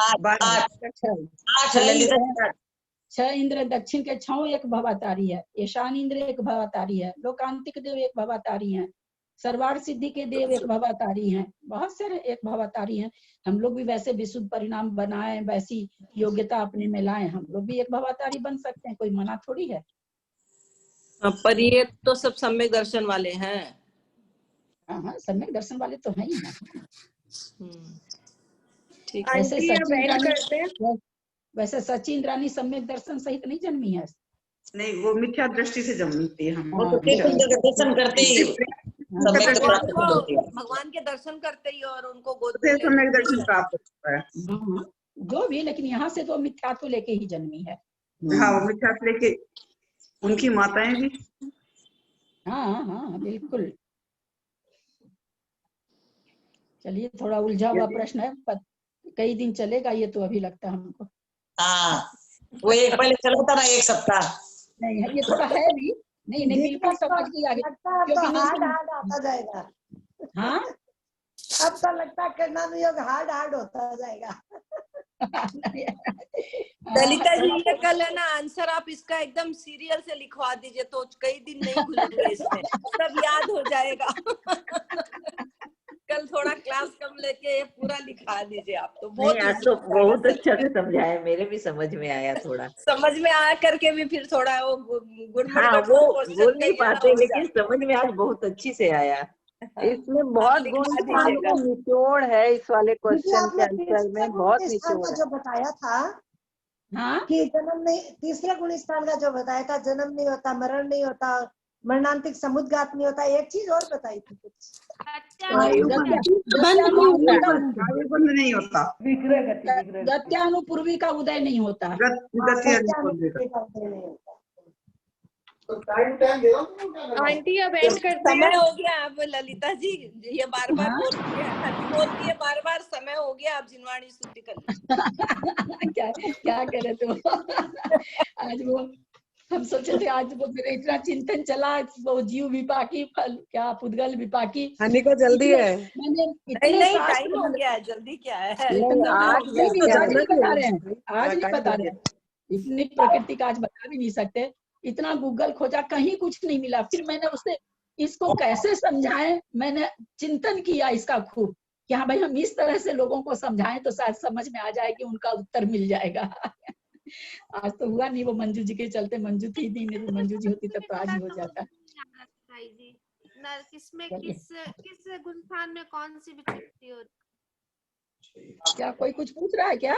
6 इंद्र दक्षिण के 6 एक भवातारी है। ईशान इंद्र एक भवातारी है। लोकांतिक देव एक भवातारी है। सर्वार्थ सिद्धि के देव एक भवातारी हैं। बहुत सारे एक भवातारी हैं। हम लोग भी वैसे विशुद्ध परिणाम बनाए, वैसी योग्यता अपने में लाए, हम लोग भी एक भवातारी बन सकते हैं, कोई मना थोड़ी है। पर ये तो सब सम्यक दर्शन वाले हैं। हाँ, सम्यक दर्शन वाले तो हैं ही ना। ठीक है। वैसे हैं। सची इंद्रानी सम्यक दर्शन सहित नहीं जन्मी है। नहीं, वो मिथ्या दृष्टि से जन्मती है। हम दर्शन करते ही भगवान के दर्शन करते ही और उनको गोद में सम्यक दर्शन प्राप्त होता है। जो भी, लेकिन यहाँ से तो मिथ्यात्व लेके ही जन्मी है। हाँ, वो मिथ्यात्व लेके, उनकी माताएं भी। हाँ हाँ बिल्कुल। चलिए, थोड़ा उलझा हुआ प्रश्न है, कई दिन चलेगा ये तो अभी लगता है हमको। हाँ, वो एक पहले चला था ना, 1 सप्ताह। नहीं है, ये थोड़ा है भी। नहीं बिल्कुल समझ गई आगे, क्योंकि हार्ड आता जाएगा। हाँ, अब तो लगता है करना योग हार्ड होता जाएगा। ललिता जी, ये कल है ना आंसर, आप इसका एकदम सीरियल से लिखवा दीजिए तो कई दिन नहीं भूलेंगे, इसमें सब याद हो जाएगा। कल थोड़ा क्लास कम लेके ये पूरा लिखा दीजिए आप तो। नहीं, आज तो बहुत अच्छा से समझाया, मेरे भी समझ में आया थोड़ा। समझ में आ करके भी फिर थोड़ा वो गुड़ हाँ, वो बोल नहीं पाते, लेकिन समझ में आज बहुत अच्छी से आया। इसमें बहुत गुण का निचोड़ है, इस वाले क्वेश्चन के आंसर में बहुत निचोड़ है। जो बताया था कि जन्म नहीं, तीसरे गुण स्थान का जो बताया था, जन्म नहीं होता, मरण नहीं होता, मरणांतिक समुद्घात नहीं होता, एक चीज और बताई थी कुछ। नहीं होता, गत्यानुपूर्वी का उदय नहीं होता। आंटी अब एंड करते हैं। समय हो गया अब ललिता जी, ये बार बार बोलती है बार समय हो गया, आप जिनवाणी स्तुति कर लीजिए। क्या करे तो। आज वो हम सोचे थे, आज वो मेरा इतना चिंतन चला, वो जीव विपाकी फल क्या पुद्गल विपाकी। हनी को जल्दी है। मैंने नहीं टाइम हो गया है, जल्दी क्या है। आज नहीं बता रहे हैं, आज नहीं बता रहे हैं, इतनी प्रकृति का आज बता भी नहीं सकते। इतना गूगल खोजा, कहीं कुछ नहीं मिला। फिर मैंने उससे इसको कैसे समझाएं, मैंने चिंतन किया इसका खूब कि हाँ भाई, हम इस तरह से लोगों को समझाएं तो शायद समझ में आ जाए कि उनका उत्तर मिल जाएगा। आज तो हुआ नहीं, वो मंजू जी के चलते। मंजू थी नहीं, तो मंजू जी होती तब तो आज ही हो जाता। किसमें किस गुण स्थान में कौन सी विचित्र होती? क्या कोई कुछ पूछ रहा है क्या?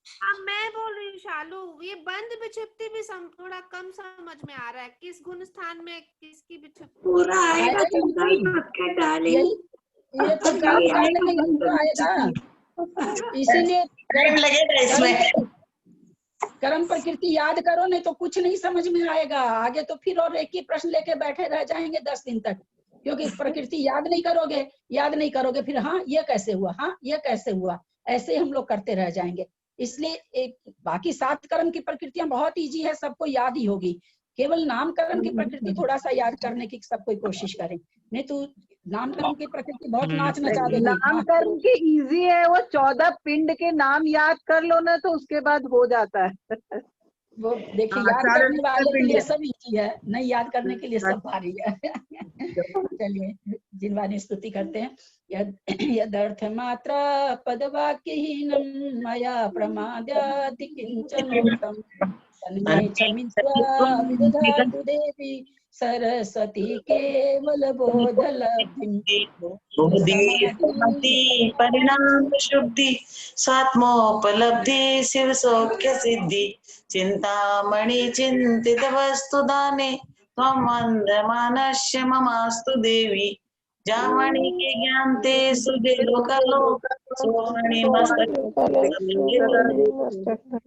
हाँ, मैं बोल रही हूँ शालू, ये बंद विक्षिप्ति भी थोड़ा कम समझ में आ रहा है। किस गुण स्थान में किसकी विक्षिप्ति पूरा आएगा तो ये तो आएगा, इसीलिए लगेगा इसमें। कर्म प्रकृति याद करो, नहीं तो कुछ नहीं समझ में आएगा आगे। तो फिर और एक ही प्रश्न लेके बैठे रह जाएंगे 10 दिन तक, क्योंकि प्रकृति याद नहीं करोगे फिर हाँ ये कैसे हुआ, हाँ ये कैसे हुआ, ऐसे हम लोग करते रह जाएंगे। इसलिए एक बाकी 7 कर्म की प्रकृतियां बहुत इजी है, सबको याद ही होगी। केवल नामकरण की प्रकृति थोड़ा सा याद करने की सब कोई कोशिश करें, नहीं तो नामकरण की प्रकृति बहुत नाच नचा देगी। नामकरण के इजी है, वो 14 पिंड के नाम याद कर लो ना, तो उसके बाद हो जाता है। वो देखिए, याद करने वाले के लिए सब इजी है, नहीं याद करने के लिए सब भारी है। चलिए, जिनवाणी स्तुति करते हैं। यदर्थ मात्र पदवाक्यहीनं मया प्रमाद्यात् किंचन तन्मे क्षमित्वा विदधातु देवी सरस्वती केवल बोध लब्धि समाधि परिणाम शुद्धि स्वात्मोपलब्धि शिव सौख्य सिद्धि चिंतामणि चिंतित वस्तु दाने त्वं वन्द्यमानस्य ममास्तु देवी जामणि के ज्ञान ते सुजे लोकलो सोमणि मस्तक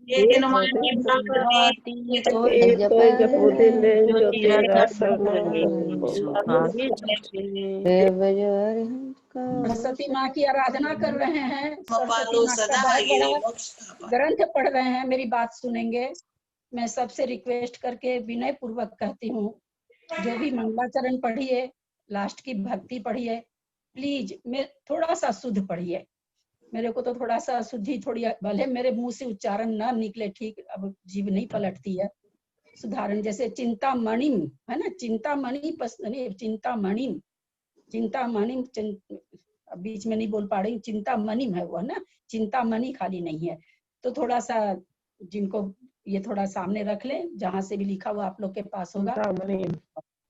ये दिन मानी प्रकृति तो जपो दिन ज्योति सरस्वती माँ की आराधना कर रहे हैं, सरस्वती माँ का बहुत बड़ा ग्रंथ पढ़ रहे हैं, मेरी बात सुनेंगे। मैं सबसे रिक्वेस्ट करके विनय पूर्वक कहती हूँ, जो भी मंगलाचरण पढ़िए, लास्ट की भक्ति पढ़िए, प्लीज मैं थोड़ा सा शुद्ध पढ़िए। मेरे को तो थोड़ा सा शुद्धि थोड़ी, भले मेरे मुंह से उच्चारण न निकले ठीक, अब जीभ नहीं पलटती है, सुधारण जैसे चिंतामणिम है ना, चिंतामणि चिंतामणिम चिंतामणिम बीच में नहीं बोल पा रही, चिंतामणिम है वो ना, चिंतामणि खाली नहीं है। तो थोड़ा सा जिनको ये थोड़ा सामने रख ले, जहां से भी लिखा हुआ आप लोग के पास होगा,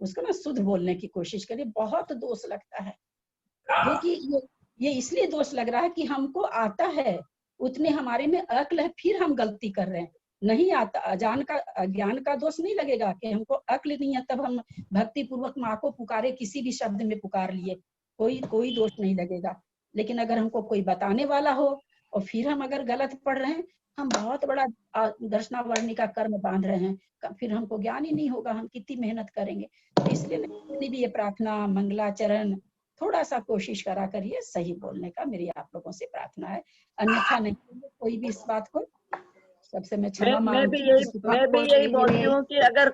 उसको ना शुद्ध बोलने की कोशिश करिए। बहुत दोष लगता है, क्योंकि ये इसलिए दोष लग रहा है कि हमको आता है, उतने हमारे में अक्ल है, फिर हम गलती कर रहे हैं। नहीं आता, अज्ञान का दोष नहीं लगेगा कि हमको अक्ल नहीं है तब हम भक्ति पूर्वक माँ को पुकारे, किसी भी शब्द में पुकार लिए, कोई दोष नहीं लगेगा। लेकिन अगर हमको कोई बताने वाला हो और फिर हम अगर गलत पढ़ रहे हैं, हम बहुत बड़ा दर्शनावरणी का कर्म बांध रहे हैं, फिर हमको ज्ञान ही नहीं होगा, हम कितनी मेहनत करेंगे। तो इसलिए मेरी भी ये प्रार्थना, मंगलाचरण थोड़ा सा कोशिश करा करिए सही बोलने का, मेरी आप लोगों से प्रार्थना है। अन्यथा नहीं, कोई भी इस बात को, सबसे मैं क्षमा मांगती हूँ। मैं भी यही बोलती हूँ कि अगर